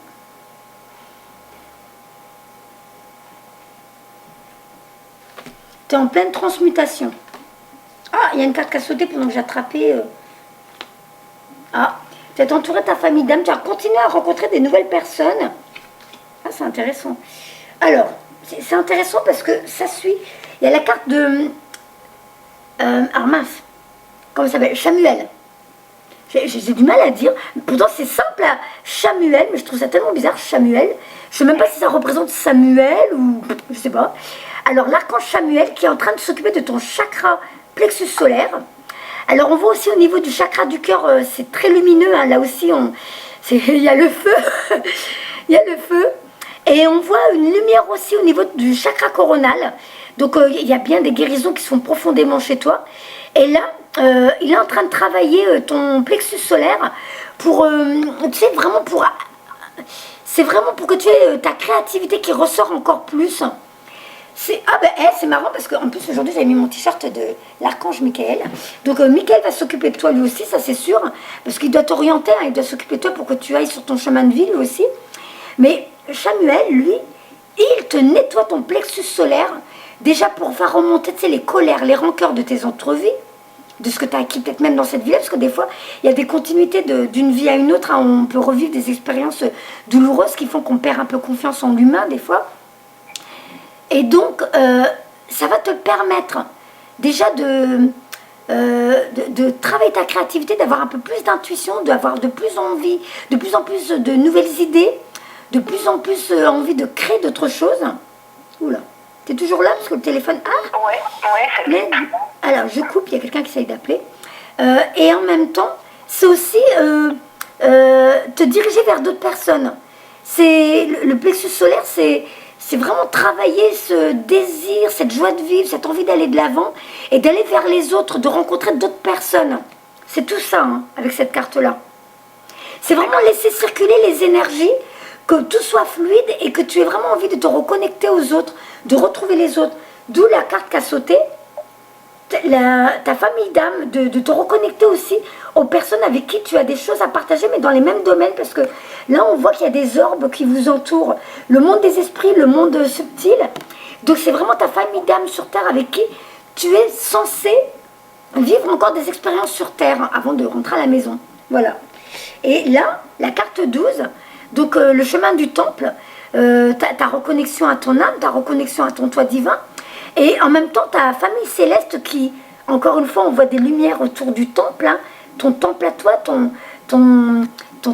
Speaker 1: Tu es en pleine transmutation. Ah, il y a une carte qui a sauté pendant que j'attrapais. Ah, tu es entouré de ta famille d'âmes. Tu vas continuer à rencontrer des nouvelles personnes. Ah, c'est intéressant. Alors, c'est intéressant parce que ça suit. Il y a la carte de... alors mince, comment ça s'appelle? Chamuel. J'ai du mal à dire. Pourtant, c'est simple à Chamuel, mais je trouve ça tellement bizarre, Chamuel. Je ne sais même pas si ça représente Samuel ou... Je sais pas. Alors, l'archange Chamuel qui est en train de s'occuper de ton chakra plexus solaire. Alors, on voit aussi au niveau du chakra du cœur, c'est très lumineux. Hein, là aussi, il y a le feu. Il y a le feu. Et on voit une lumière aussi au niveau du chakra coronal. Donc, il y a bien des guérisons qui sont profondément chez toi. Et là, il est en train de travailler ton plexus solaire pour, tu sais, vraiment pour... C'est vraiment pour que tu aies ta créativité qui ressort encore plus. C'est marrant parce qu'en plus, aujourd'hui, j'ai mis mon t-shirt de l'archange Michael. Donc, Michael va s'occuper de toi lui aussi, ça c'est sûr. Parce qu'il doit t'orienter, hein, il doit s'occuper de toi pour que tu ailles sur ton chemin de vie lui aussi. Mais Chamuel, lui, il te nettoie ton plexus solaire. Déjà pour faire remonter, tu sais, les colères, les rancœurs de tes entrevies, de ce que tu as acquis peut-être même dans cette vie-là, parce que des fois, il y a des continuités d'une vie à une autre, hein, on peut revivre des expériences douloureuses qui font qu'on perd un peu confiance en l'humain, des fois. Et donc, ça va te permettre déjà de travailler ta créativité, d'avoir un peu plus d'intuition, d'avoir de plus en plus de nouvelles idées, de plus en plus envie de créer d'autres choses. Oula. T'es toujours là parce que le téléphone... Ah
Speaker 2: ouais, ça fait.
Speaker 1: Alors, je coupe, il y a quelqu'un qui essaye d'appeler. Et en même temps, c'est aussi te diriger vers d'autres personnes. Le plexus solaire, c'est vraiment travailler ce désir, cette joie de vivre, cette envie d'aller de l'avant et d'aller vers les autres, de rencontrer d'autres personnes. C'est tout ça, hein, avec cette carte-là. C'est vraiment laisser circuler les énergies, que tout soit fluide et que tu aies vraiment envie de te reconnecter aux autres, de retrouver les autres. D'où la carte qui a sauté, ta famille d'âme, de te reconnecter aussi aux personnes avec qui tu as des choses à partager, mais dans les mêmes domaines, parce que là, on voit qu'il y a des orbes qui vous entourent, le monde des esprits, le monde subtil. Donc, c'est vraiment ta famille d'âme sur Terre avec qui tu es censé vivre encore des expériences sur Terre hein, avant de rentrer à la maison. Voilà. Et là, la carte 12, donc le chemin du temple, ta reconnexion à ton âme, ta reconnexion à ton toi divin, et en même temps, ta famille céleste qui, encore une fois, on voit des lumières autour du temple, hein, ton temple à toi, ton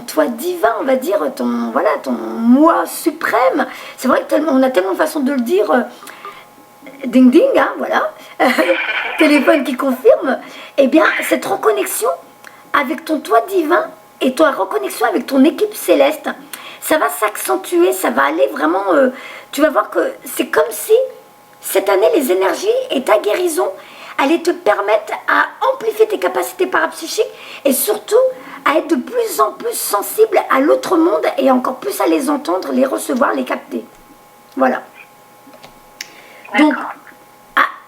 Speaker 1: toi divin, on va dire, ton moi suprême. C'est vrai qu'on a tellement de façons de le dire. Ding ding, hein, voilà. Téléphone qui confirme. Eh bien, cette reconnexion avec ton toi divin et ta reconnexion avec ton équipe céleste, ça va s'accentuer, ça va aller vraiment... tu vas voir que c'est comme si cette année, les énergies et ta guérison allaient te permettre à amplifier tes capacités parapsychiques et surtout à être de plus en plus sensible à l'autre monde et encore plus à les entendre, les recevoir, les capter. Voilà. Donc,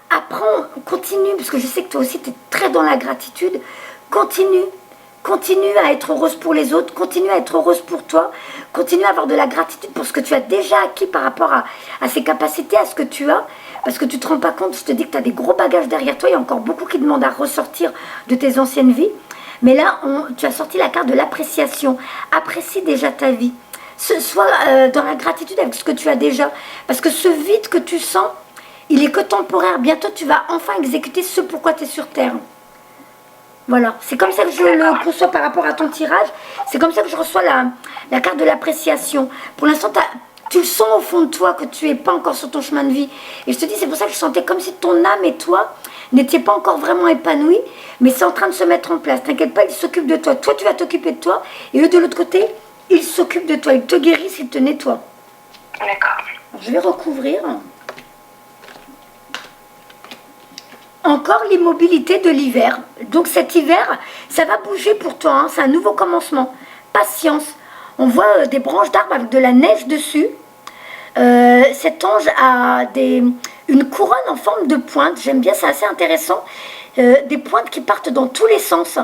Speaker 1: apprends, continue, parce que je sais que toi aussi, tu es très dans la gratitude. Continue à être heureuse pour les autres, continue à être heureuse pour toi, continue à avoir de la gratitude pour ce que tu as déjà acquis par rapport à ces capacités, à ce que tu as, parce que tu ne te rends pas compte, je te dis que tu as des gros bagages derrière toi, il y a encore beaucoup qui demandent à ressortir de tes anciennes vies, mais là, tu as sorti la carte de l'appréciation, apprécie déjà ta vie, sois dans la gratitude avec ce que tu as déjà, parce que ce vide que tu sens, il est que temporaire, bientôt tu vas enfin exécuter ce pourquoi tu es sur Terre. Voilà, c'est comme ça que je le conçois par rapport à ton tirage. C'est comme ça que je reçois la carte de l'appréciation. Pour l'instant, tu le sens au fond de toi que tu n'es pas encore sur ton chemin de vie. Et je te dis, c'est pour ça que je sentais comme si ton âme et toi n'étiez pas encore vraiment épanouis, mais c'est en train de se mettre en place. T'inquiète pas, ils s'occupent de toi. Toi, tu vas t'occuper de toi. Et eux, de l'autre côté, ils s'occupent de toi. Ils te guérissent, ils te nettoient.
Speaker 2: D'accord.
Speaker 1: Je vais recouvrir. Encore l'immobilité de l'hiver. Donc cet hiver, ça va bouger pour toi. Hein. C'est un nouveau commencement. Patience. On voit des branches d'arbres avec de la neige dessus. Cet ange a une couronne en forme de pointe. J'aime bien, c'est assez intéressant. Des pointes qui partent dans tous les sens.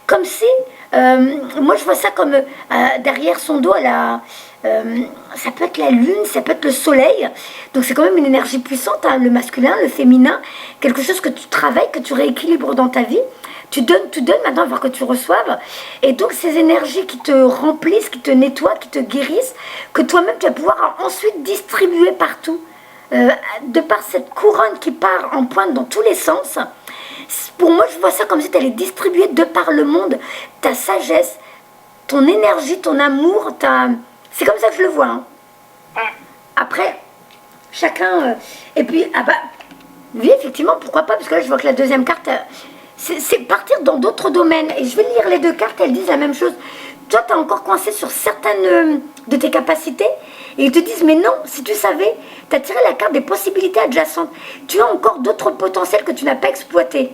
Speaker 1: Comme si, moi je vois ça comme derrière son dos, ça peut être la lune, ça peut être le soleil. Donc c'est quand même une énergie puissante, hein, le masculin, le féminin. Quelque chose que tu travailles, que tu rééquilibres dans ta vie. Tu donnes, maintenant il va falloir que tu reçoives. Et donc ces énergies qui te remplissent, qui te nettoient, qui te guérissent, que toi-même tu vas pouvoir ensuite distribuer partout. De par cette couronne qui part en pointe dans tous les sens, pour moi je vois ça comme si tu allais distribuer de par le monde ta sagesse, ton énergie, ton amour, c'est comme ça que je le vois. Hein. Après, chacun... Et puis, oui, effectivement, pourquoi pas, parce que là je vois que la deuxième carte... C'est partir dans d'autres domaines. Et je vais lire les deux cartes, elles disent la même chose. Toi, tu es encore coincé sur certaines de tes capacités. Et ils te disent, mais non, si tu savais, tu as tiré la carte des possibilités adjacentes. Tu as encore d'autres potentiels que tu n'as pas exploités.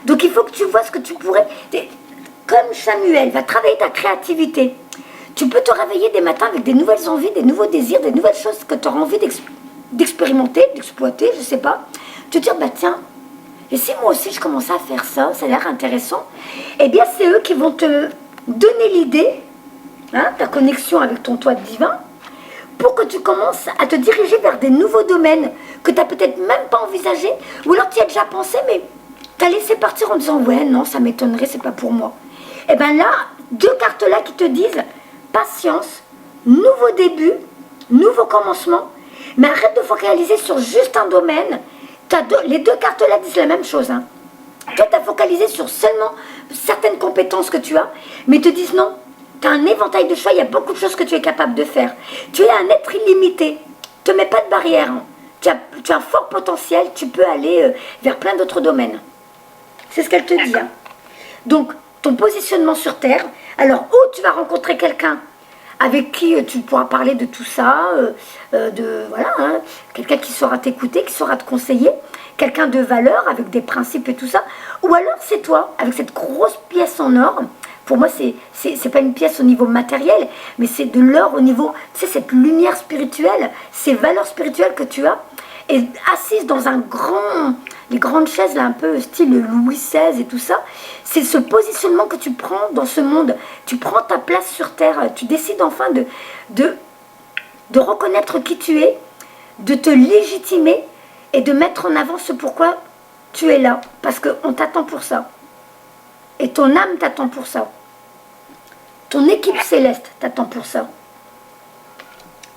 Speaker 1: Donc il faut que tu vois ce que tu pourrais... Comme Samuel va travailler ta créativité. Tu peux te réveiller des matins avec des nouvelles envies, des nouveaux désirs, des nouvelles choses que tu auras envie d'expérimenter, d'exploiter, je ne sais pas. Te dire, bah tiens... Et si moi aussi je commençais à faire ça, ça a l'air intéressant, eh bien c'est eux qui vont te donner l'idée, hein, ta connexion avec ton toi divin, pour que tu commences à te diriger vers des nouveaux domaines que tu n'as peut-être même pas envisagé, ou alors tu y as déjà pensé, mais tu as laissé partir en disant ouais, non, ça m'étonnerait, c'est pas pour moi. Et bien là, deux cartes là qui te disent patience, nouveau début, nouveau commencement, mais arrête de focaliser sur juste un domaine. Les deux cartes là disent la même chose. Hein. Toi, tu as focalisé sur seulement certaines compétences que tu as, mais ils te disent non, tu as un éventail de choix, il y a beaucoup de choses que tu es capable de faire. Tu es un être illimité, ne te mets pas de barrière. Hein. Tu as un fort potentiel, tu peux aller vers plein d'autres domaines. C'est ce qu'elle te dit. Hein. Donc, ton positionnement sur Terre, alors où tu vas rencontrer quelqu'un avec qui tu pourras parler de tout ça, voilà, hein, quelqu'un qui saura t'écouter, qui saura te conseiller, quelqu'un de valeur avec des principes et tout ça, ou alors c'est toi, avec cette grosse pièce en or, Pour moi, c'est pas une pièce au niveau matériel, mais c'est de l'or au niveau, tu sais, cette lumière spirituelle, ces valeurs spirituelles que tu as, et assise dans les grandes chaises, là, un peu style Louis XVI et tout ça, c'est ce positionnement que tu prends dans ce monde. Tu prends ta place sur Terre, tu décides enfin de reconnaître qui tu es, de te légitimer et de mettre en avant ce pourquoi tu es là, parce qu'on t'attend pour ça. Et ton âme t'attend pour ça. Ton équipe céleste t'attend pour ça.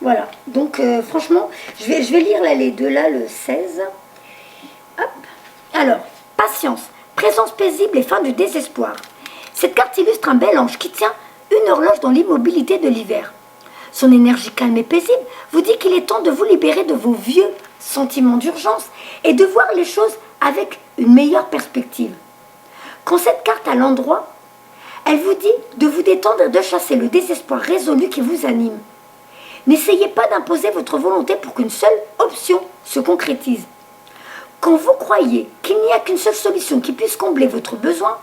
Speaker 1: Voilà, donc franchement, je vais lire là les deux, là, le 16. Hop. Alors, patience, présence paisible et fin du désespoir. Cette carte illustre un bel ange qui tient une horloge dans l'immobilité de l'hiver. Son énergie calme et paisible vous dit qu'il est temps de vous libérer de vos vieux sentiments d'urgence et de voir les choses avec une meilleure perspective. Quand cette carte a l'endroit, elle vous dit de vous détendre et de chasser le désespoir résolu qui vous anime. N'essayez pas d'imposer votre volonté pour qu'une seule option se concrétise. Quand vous croyez qu'il n'y a qu'une seule solution qui puisse combler votre besoin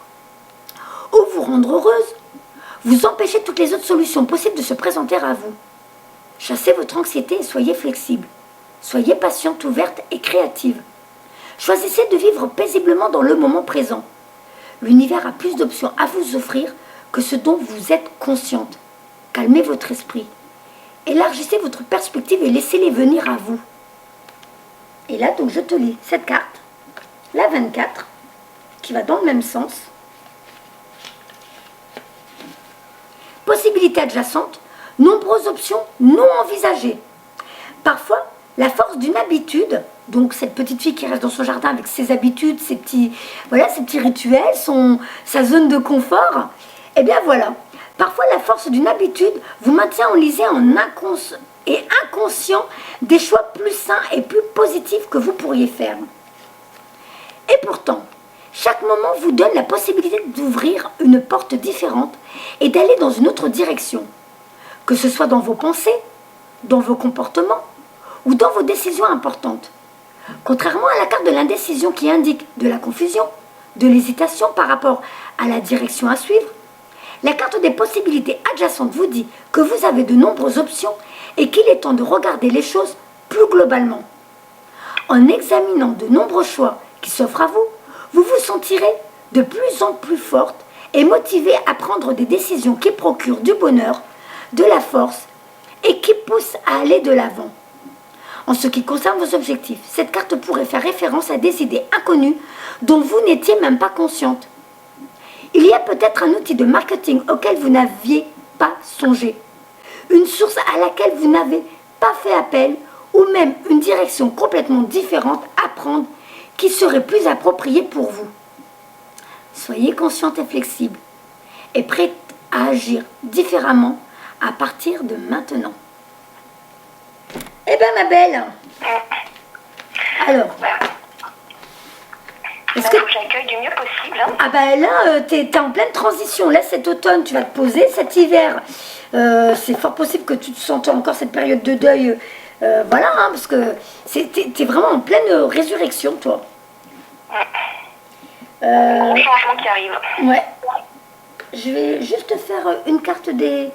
Speaker 1: ou vous rendre heureuse, vous empêchez toutes les autres solutions possibles de se présenter à vous. Chassez votre anxiété et soyez flexible. Soyez patiente, ouverte et créative. Choisissez de vivre paisiblement dans le moment présent. L'univers a plus d'options à vous offrir que ce dont vous êtes consciente. Calmez votre esprit. Élargissez votre perspective et laissez-les venir à vous. Et là, donc, je te lis cette carte, la 24, qui va dans le même sens. Possibilités adjacentes, nombreuses options non envisagées. Parfois, la force d'une habitude, donc cette petite fille qui reste dans son jardin avec ses habitudes, ses petits rituels, sa zone de confort, eh bien voilà. Parfois, la force d'une habitude vous maintient enlisé et inconscient des choix plus sains et plus positifs que vous pourriez faire. Et pourtant, chaque moment vous donne la possibilité d'ouvrir une porte différente et d'aller dans une autre direction, que ce soit dans vos pensées, dans vos comportements ou dans vos décisions importantes. Contrairement à la carte de l'indécision qui indique de la confusion, de l'hésitation par rapport à la direction à suivre, la carte des possibilités adjacentes vous dit que vous avez de nombreuses options et qu'il est temps de regarder les choses plus globalement. En examinant de nombreux choix qui s'offrent à vous, vous vous sentirez de plus en plus forte et motivée à prendre des décisions qui procurent du bonheur, de la force et qui poussent à aller de l'avant. En ce qui concerne vos objectifs, cette carte pourrait faire référence à des idées inconnues dont vous n'étiez même pas consciente. Il y a peut-être un outil de marketing auquel vous n'aviez pas songé, une source à laquelle vous n'avez pas fait appel, ou même une direction complètement différente à prendre qui serait plus appropriée pour vous. Soyez consciente et flexible, et prête à agir différemment à partir de maintenant. Eh bien, ma belle, alors, est-ce que
Speaker 2: j'accueille du mieux possible. Hein.
Speaker 1: Ah ben là, t'es en pleine transition. Là, cet automne, tu vas te poser. Cet hiver, c'est fort possible que tu te sentes encore cette période de deuil. Voilà, hein, parce que t'es vraiment en pleine résurrection, toi.
Speaker 2: Gros changement qui arrive.
Speaker 1: Ouais. Je vais juste te faire une carte des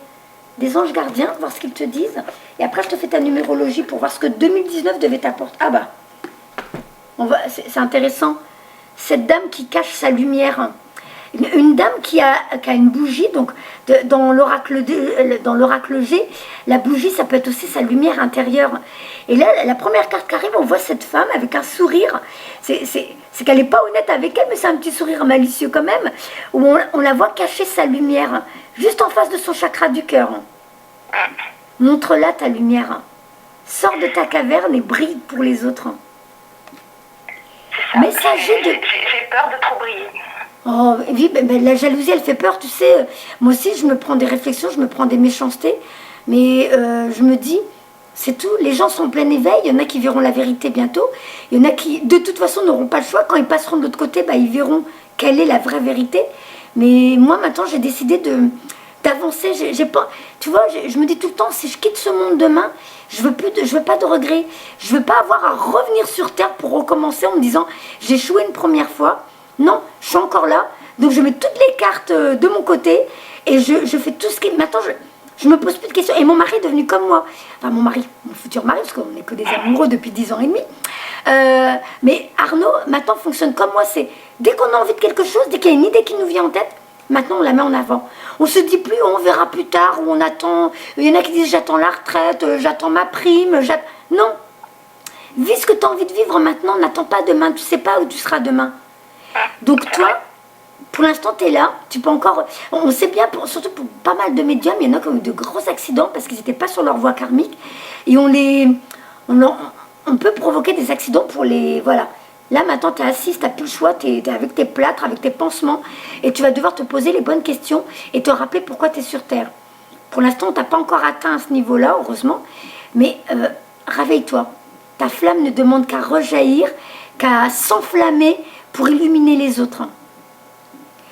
Speaker 1: anges gardiens, voir ce qu'ils te disent. Et après, je te fais ta numérologie pour voir ce que 2019 devait t'apporter. Ah bah, c'est intéressant. Cette dame qui cache sa lumière, une dame qui a une bougie, donc dans l'oracle G, la bougie ça peut être aussi sa lumière intérieure. Et là, la première carte qui arrive, on voit cette femme avec un sourire, c'est qu'elle n'est pas honnête avec elle, mais c'est un petit sourire malicieux quand même, où on la voit cacher sa lumière, juste en face de son chakra du cœur. Montre-la ta lumière, sors de ta caverne et brille pour les autres. Messager de...
Speaker 2: J'ai peur de trop briller.
Speaker 1: Oh, oui, ben, la jalousie, elle fait peur, tu sais. Moi aussi, je me prends des réflexions, je me prends des méchancetés. Mais je me dis, c'est tout. Les gens sont en plein éveil. Il y en a qui verront la vérité bientôt. Il y en a qui, de toute façon, n'auront pas le choix. Quand ils passeront de l'autre côté, bah, ils verront quelle est la vraie vérité. Mais moi, maintenant, j'ai décidé d'avancer. J'ai pas, tu vois, je me dis tout le temps, si je quitte ce monde demain, je veux pas de regrets. Je veux pas avoir à revenir sur Terre pour recommencer en me disant j'ai échoué une première fois. Non, je suis encore là. Donc je mets toutes les cartes de mon côté et je fais tout ce qui... Maintenant, je me pose plus de questions. Et mon mari est devenu comme moi. Enfin, mon mari, mon futur mari, parce qu'on n'est que des amoureux depuis 10 ans et demi. Mais Arnaud, maintenant, fonctionne comme moi. C'est dès qu'on a envie de quelque chose, dès qu'il y a une idée qui nous vient en tête, maintenant, on la met en avant. On se dit plus, on verra plus tard, ou on attend... Il y en a qui disent, j'attends la retraite, j'attends ma prime, Non. Vis ce que tu as envie de vivre maintenant, n'attends pas demain, tu sais pas où tu seras demain. Donc toi, pour l'instant, tu es là, tu peux encore... On sait bien, surtout pour pas mal de médiums, il y en a qui ont eu de gros accidents parce qu'ils n'étaient pas sur leur voie karmique. Et on peut provoquer des accidents pour les... Voilà. Là, maintenant, tu es assise, tu n'as plus le choix, tu es avec tes plâtres, avec tes pansements, et tu vas devoir te poser les bonnes questions et te rappeler pourquoi tu es sur Terre. Pour l'instant, on t'a pas encore atteint à ce niveau-là, heureusement, mais réveille-toi. Ta flamme ne demande qu'à rejaillir, qu'à s'enflammer pour illuminer les autres.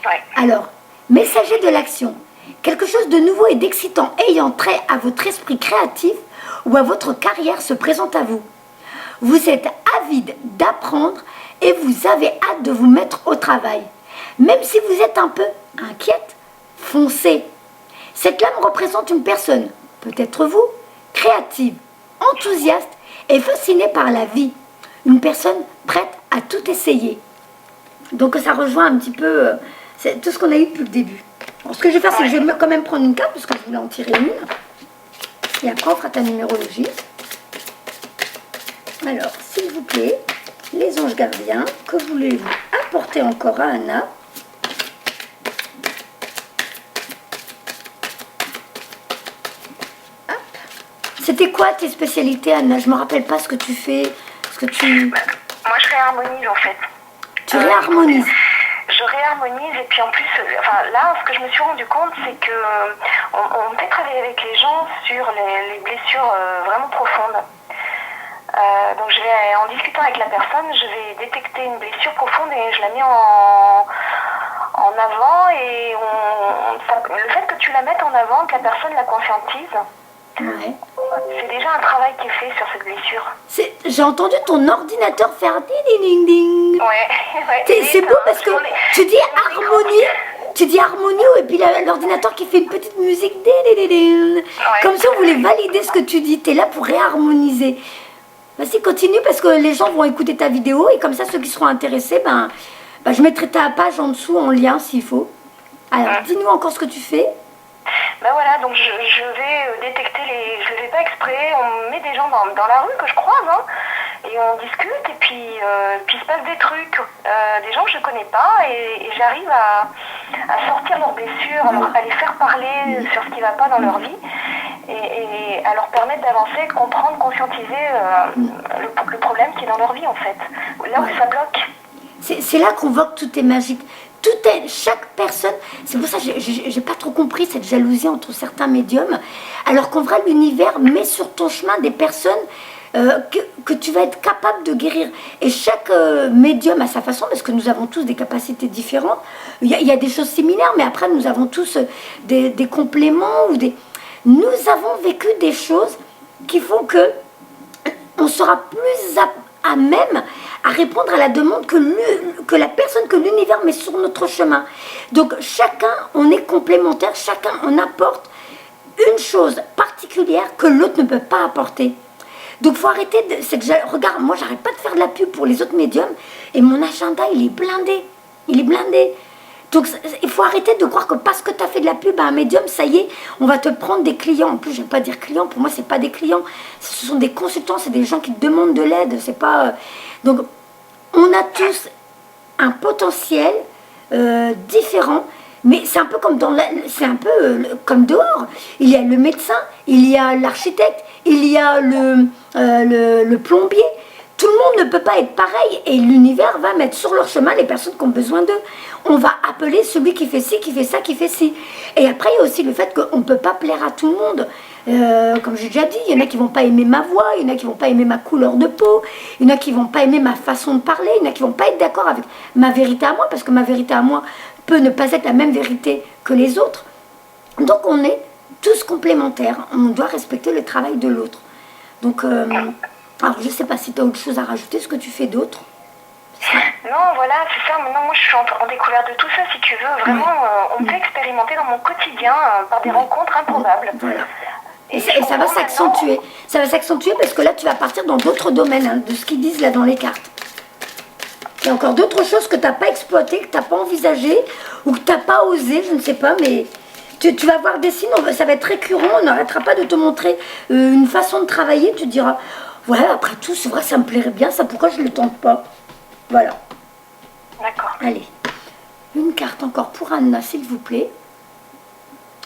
Speaker 2: Ouais.
Speaker 1: Alors, messager de l'action. Quelque chose de nouveau et d'excitant ayant trait à votre esprit créatif ou à votre carrière se présente à vous. Vous êtes avide d'apprendre et vous avez hâte de vous mettre au travail. Même si vous êtes un peu inquiète, foncez. Cette lame représente une personne, peut-être vous, créative, enthousiaste et fascinée par la vie. Une personne prête à tout essayer. Donc ça rejoint un petit peu c'est tout ce qu'on a eu depuis le début. Alors, ce que je vais faire, c'est que je vais quand même prendre une carte, parce que je voulais en tirer une. Et après, on fera ta numérologie. Alors, s'il vous plaît, les anges gardiens, que voulez-vous apporter encore à Anna? Hop. C'était quoi tes spécialités, Anna? Je me rappelle pas ce que tu fais, ce que tu...
Speaker 2: Moi, je réharmonise, en fait.
Speaker 1: Tu réharmonises.
Speaker 2: Je réharmonise et puis en plus, là, ce que je me suis rendu compte, c'est que on peut travailler avec les gens sur les blessures vraiment profondes. Donc en discutant avec la personne, je vais détecter une blessure profonde et je la mets en avant et le fait que tu la mettes en avant, que la personne la conscientise,
Speaker 1: ouais.
Speaker 2: C'est déjà un travail qui est fait sur cette blessure.
Speaker 1: J'ai entendu ton ordinateur faire ding ding ding.
Speaker 2: Ouais.
Speaker 1: C'est beau parce que tu dis harmonie. Tu dis harmonie et puis l'ordinateur qui fait une petite musique. Ouais. Comme si on voulait valider ce que tu dis. Tu es là pour réharmoniser. Vas-y, continue parce que les gens vont écouter ta vidéo et comme ça, ceux qui seront intéressés, je mettrai ta page en dessous en lien s'il faut. Alors, dis-nous encore ce que tu fais.
Speaker 2: Ben voilà, donc je vais détecter je le fais pas exprès, on met des gens dans la rue que je croise, hein, et on discute, et puis il se passe des trucs, des gens que je connais pas, et j'arrive à sortir leurs blessures, à les faire parler sur ce qui va pas dans leur vie, et à leur permettre d'avancer, comprendre, conscientiser le problème qui est dans leur vie en fait, là où ça bloque.
Speaker 1: C'est là qu'on voit que tout est magique. Chaque personne, c'est pour ça que j'ai pas trop compris cette jalousie entre certains médiums, alors qu'en vrai l'univers met sur ton chemin des personnes que tu vas être capable de guérir. Et chaque médium à sa façon, parce que nous avons tous des capacités différentes, il y a des choses similaires, mais après nous avons tous des compléments, nous avons vécu des choses qui font que on sera plus à même à répondre à la demande que la personne, que l'univers met sur notre chemin. Donc chacun, on est complémentaire, chacun on apporte une chose particulière que l'autre ne peut pas apporter. Donc il faut arrêter regarde, moi j'arrête pas de faire de la pub pour les autres médiums et mon agenda il est blindé. Donc il faut arrêter de croire que parce que tu as fait de la pub à un médium, ça y est, on va te prendre des clients. En plus, je ne vais pas dire clients, pour moi, ce n'est pas des clients. Ce sont des consultants, c'est des gens qui te demandent de l'aide. C'est pas... Donc, on a tous un potentiel différent, mais c'est un peu comme comme dehors. Il y a le médecin, il y a l'architecte, il y a le plombier. Tout le monde ne peut pas être pareil et l'univers va mettre sur leur chemin les personnes qui ont besoin d'eux. On va appeler celui qui fait ci, qui fait ça, qui fait ci. Et après, il y a aussi le fait qu'on ne peut pas plaire à tout le monde. Comme j'ai déjà dit, il y en a qui ne vont pas aimer ma voix, il y en a qui ne vont pas aimer ma couleur de peau, il y en a qui ne vont pas aimer ma façon de parler, il y en a qui ne vont pas être d'accord avec ma vérité à moi, parce que ma vérité à moi peut ne pas être la même vérité que les autres. Donc on est tous complémentaires, on doit respecter le travail de l'autre. Donc... alors, je ne sais pas si tu as autre chose à rajouter, ce que tu fais d'autre.
Speaker 2: Non, voilà, c'est ça. Maintenant, moi, je suis en découverte de tout ça, si tu veux. Vraiment, on me fait expérimenter dans mon quotidien par des rencontres improbables.
Speaker 1: Voilà. Et
Speaker 2: je
Speaker 1: ça va
Speaker 2: comprends
Speaker 1: s'accentuer.
Speaker 2: maintenant.
Speaker 1: Ça va s'accentuer parce que là, tu vas partir dans d'autres domaines, hein, de ce qu'ils disent là dans les cartes. Il y a encore d'autres choses que tu n'as pas exploitées, que tu n'as pas envisagées, ou que tu n'as pas osé, je ne sais pas, mais tu vas voir des signes, ça va être récurrent, on n'arrêtera pas de te montrer une façon de travailler, tu te diras, ouais, après tout, c'est vrai, ça me plairait bien, ça, pourquoi je ne le tente pas? Voilà.
Speaker 2: D'accord.
Speaker 1: Allez, une carte encore pour Anna, s'il vous plaît.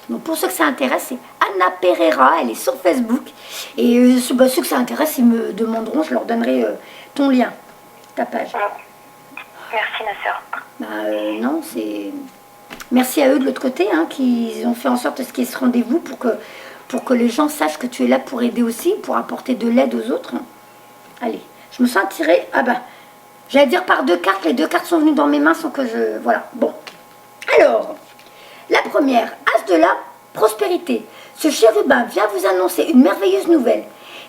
Speaker 1: Donc pour ceux que ça intéresse, c'est Anna Pereira, elle est sur Facebook. Et ceux que ça intéresse, ils me demanderont, je leur donnerai ton lien, ta page.
Speaker 2: Merci, ma soeur.
Speaker 1: Non, c'est... Merci à eux de l'autre côté, hein, qui ont fait en sorte qu'il y ait ce rendez-vous pour que les gens sachent que tu es là pour aider aussi, pour apporter de l'aide aux autres. Allez, je me sens attirée. Ah bah, j'allais dire par deux cartes, les deux cartes sont venues dans mes mains sans que je... Voilà, bon. Alors, la première, As de la prospérité. Ce chérubin vient vous annoncer une merveilleuse nouvelle.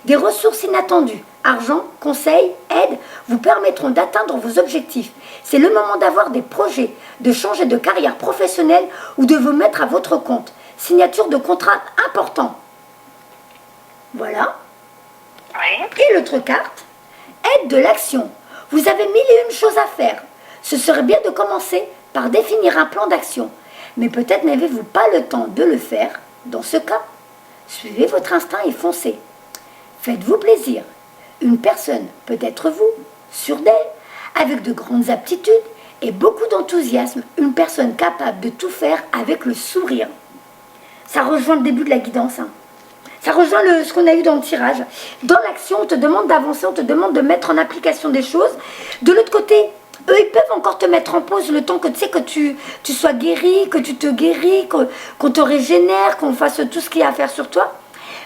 Speaker 1: Des ressources inattendues, argent, conseils, aide, vous permettront d'atteindre vos objectifs. C'est le moment d'avoir des projets, de changer de carrière professionnelle ou de vous mettre à votre compte. Signature de contrat important. Voilà.
Speaker 2: Oui.
Speaker 1: Et l'autre carte, aide de l'action. Vous avez mille et une choses à faire. Ce serait bien de commencer par définir un plan d'action. Mais peut-être n'avez-vous pas le temps de le faire. Dans ce cas, suivez votre instinct et foncez. Faites-vous plaisir. Une personne peut être vous, sûre d'elle, avec de grandes aptitudes et beaucoup d'enthousiasme. Une personne capable de tout faire avec le sourire. Ça rejoint le début de la guidance. Hein. Ça rejoint ce qu'on a eu dans le tirage. Dans l'action, on te demande d'avancer, on te demande de mettre en application des choses. De l'autre côté, eux, ils peuvent encore te mettre en pause le temps que tu sais que tu sois guéri, que tu te guéris, qu'on te régénère, qu'on fasse tout ce qu'il y a à faire sur toi.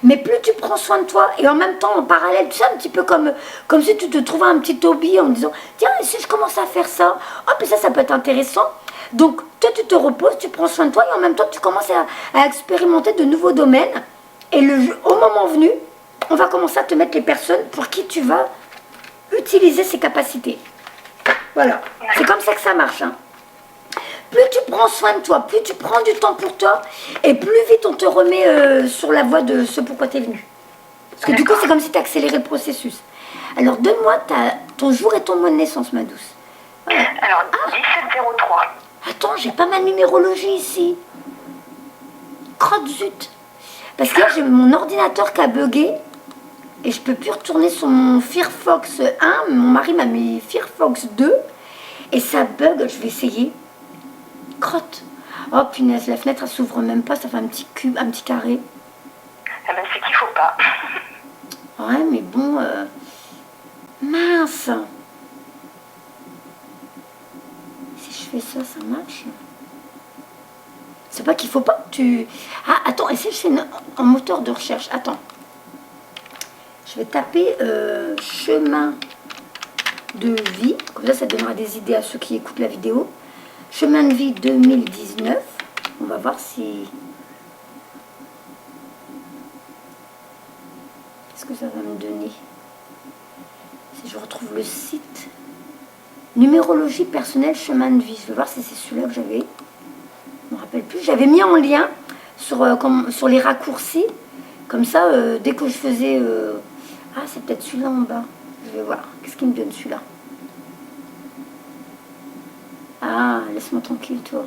Speaker 1: Mais plus tu prends soin de toi, et en même temps, en parallèle, tu sais, un petit peu comme si tu te trouvais un petit hobby en disant, tiens, et si je commence à faire ça, oh, puis ça peut être intéressant. Donc, toi, tu te reposes, tu prends soin de toi, et en même temps, tu commences à expérimenter de nouveaux domaines. Et au moment venu, on va commencer à te mettre les personnes pour qui tu vas utiliser ces capacités. Voilà, c'est comme ça que ça marche. Hein. Plus tu prends soin de toi, plus tu prends du temps pour toi, et plus vite on te remet sur la voie de ce pourquoi tu es venu. Parce que du coup, c'est comme si tu accéléré le processus. Alors, donne-moi ton jour et ton mois de naissance, ma douce.
Speaker 2: Voilà. Alors, 1703.
Speaker 1: Attends, j'ai pas ma numérologie ici. Crotte zut. Parce que là, j'ai mon ordinateur qui a bugué, et je peux plus retourner sur mon Firefox 1. Mon mari m'a mis Firefox 2, et ça bug, je vais essayer. Crotte. Oh punaise, la fenêtre elle s'ouvre même pas, ça fait un petit cube, un petit carré.
Speaker 2: Ah ben c'est qu'il faut pas.
Speaker 1: Ouais mais bon, mince. Si je fais ça, ça marche. C'est pas qu'il faut pas que tu... Ah attends, essaye c'est en moteur de recherche, attends. Je vais taper chemin de vie, comme ça donnera des idées à ceux qui écoutent la vidéo. Chemin de vie 2019. On va voir si... Qu'est-ce que ça va me donner? Si je retrouve le site. Numérologie personnelle, chemin de vie. Je vais voir si c'est celui-là que j'avais. Je ne me rappelle plus. J'avais mis en lien sur les raccourcis. Comme ça, dès que je faisais... Ah, c'est peut-être celui-là en bas. Je vais voir. Qu'est-ce qu'il me donne celui-là? Ah, laisse-moi tranquille, toi.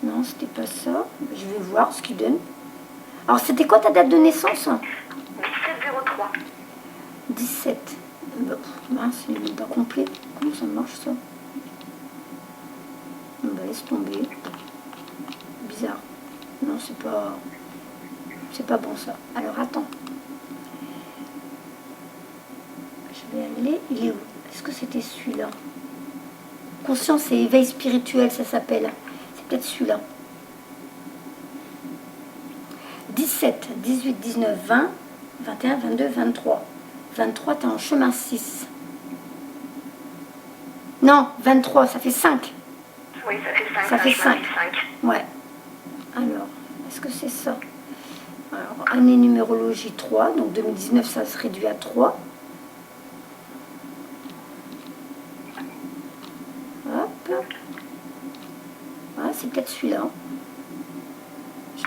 Speaker 1: Non, c'était pas ça. Je vais voir ce qu'il donne. Alors, c'était quoi ta date de naissance?
Speaker 2: 1703.
Speaker 1: 17. Mince, il n'est pas complet. Comment ça marche, ça? Bah, laisse tomber. Bizarre. Non, c'est pas... C'est pas bon, ça. Alors, attends. Je vais aller... Il est où? Est-ce que c'était celui-là? Conscience et éveil spirituel, ça s'appelle. C'est peut-être celui-là. 17, 18, 19, 20, 21, 22, 23. 23, t'es en chemin 6. Non, 23, ça fait 5.
Speaker 2: Oui, ça fait 5.
Speaker 1: Ça fait 5. Ouais. Alors, est-ce que c'est ça? Alors, année numérologie 3. Donc 2019, ça se réduit à 3.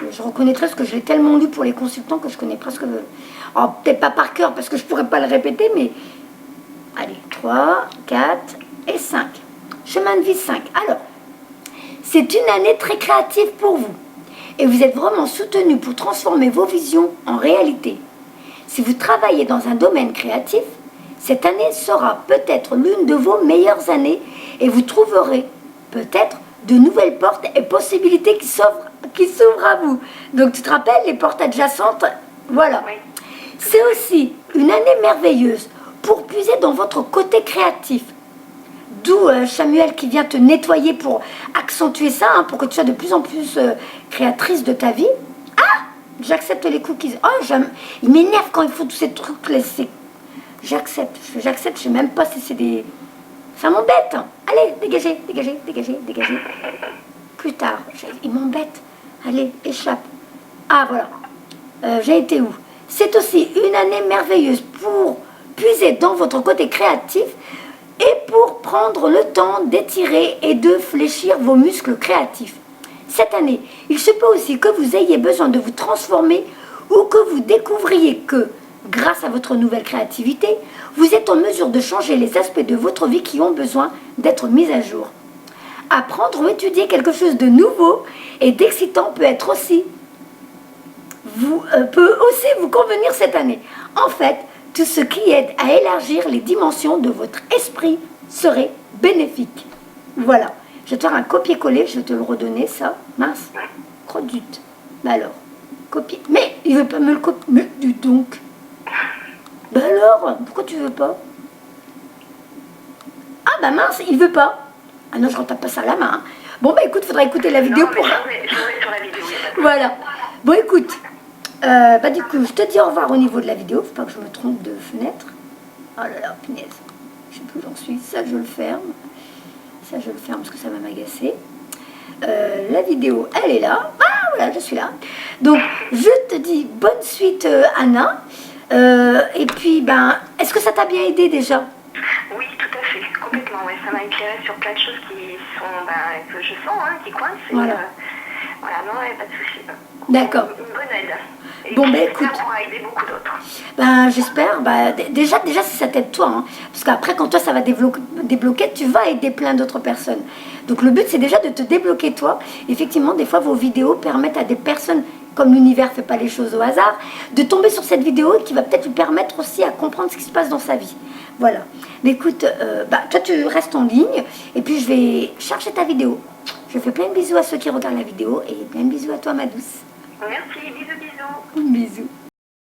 Speaker 1: Je reconnaîtrais parce que je l'ai tellement lu pour les consultants que je connais presque... Oh, peut-être pas par cœur parce que je pourrais pas le répéter, mais... Allez, 3, 4 et 5. Chemin de vie 5. Alors, c'est une année très créative pour vous. Et vous êtes vraiment soutenu pour transformer vos visions en réalité. Si vous travaillez dans un domaine créatif, cette année sera peut-être l'une de vos meilleures années et vous trouverez peut-être de nouvelles portes et possibilités qui s'ouvrent à vous. Donc tu te rappelles les portes adjacentes? Voilà.
Speaker 2: Oui.
Speaker 1: C'est aussi une année merveilleuse pour puiser dans votre côté créatif. D'où Samuel qui vient te nettoyer pour accentuer ça, hein, pour que tu sois de plus en plus créatrice de ta vie. Ah, j'accepte les cookies. Oh, il m'énerve quand il faut tous ces trucs. J'accepte, je sais même pas si c'est des... Ça m'embête. Allez, dégagez, dégagez, dégagez, dégagez. Plus tard, il m'embête. Allez, échappe. Ah, voilà. J'ai été où? C'est aussi une année merveilleuse pour puiser dans votre côté créatif et pour prendre le temps d'étirer et de fléchir vos muscles créatifs. Cette année, il se peut aussi que vous ayez besoin de vous transformer ou que vous découvriez que, grâce à votre nouvelle créativité, vous êtes en mesure de changer les aspects de votre vie qui ont besoin d'être mis à jour. Apprendre ou étudier quelque chose de nouveau et d'excitant peut aussi vous convenir cette année. En fait, tout ce qui aide à élargir les dimensions de votre esprit serait bénéfique. Voilà. Je vais te faire un copier-coller, je vais te le redonner, ça. Mince. Crodute. Bah alors, copier. Mais il veut pas me le copier. Mais dis donc. Bah alors, pourquoi tu veux pas? Ah bah mince, il veut pas. Ah non, je ne tape pas ça à la main. Hein. Bon bah écoute, faudra écouter la vidéo pour...
Speaker 2: Je sur la vidéo.
Speaker 1: Voilà. Bon écoute. Bah du coup, je te dis au revoir au niveau de la vidéo. Faut pas que je me trompe de fenêtre. Oh là là, punaise. Je sais plus où j'en suis. Ça, je le ferme. Ça, je le ferme parce que ça va m'agacer. La vidéo, elle est là. Ah, voilà, je suis là. Donc, je te dis bonne suite, Anna. Et puis, ben, est-ce que ça t'a bien aidé déjà?
Speaker 2: Oui, tout à fait. Complètement, ouais. Ça m'a éclairé sur plein de choses qui sont, que je sens, hein, qui coincent.
Speaker 1: Voilà.
Speaker 2: Voilà, non, pas de souci.
Speaker 1: D'accord.
Speaker 2: Une bonne aide. Et
Speaker 1: bon,
Speaker 2: puis,
Speaker 1: ben écoute.
Speaker 2: Ça pourra aider beaucoup d'autres.
Speaker 1: Ben, j'espère. Ben, déjà, si ça t'aide toi. Hein, parce qu'après, quand toi, ça va débloquer, tu vas aider plein d'autres personnes. Donc, le but, c'est déjà de te débloquer toi. Effectivement, des fois, vos vidéos permettent à des personnes, comme l'univers ne fait pas les choses au hasard, de tomber sur cette vidéo qui va peut-être lui permettre aussi à comprendre ce qui se passe dans sa vie. Voilà. Mais écoute, toi, tu restes en ligne. Et puis, je vais chercher ta vidéo. Je fais plein de bisous à ceux qui regardent la vidéo. Et plein de bisous à toi, ma douce.
Speaker 2: Merci, bisous, bisous.
Speaker 1: Bisous.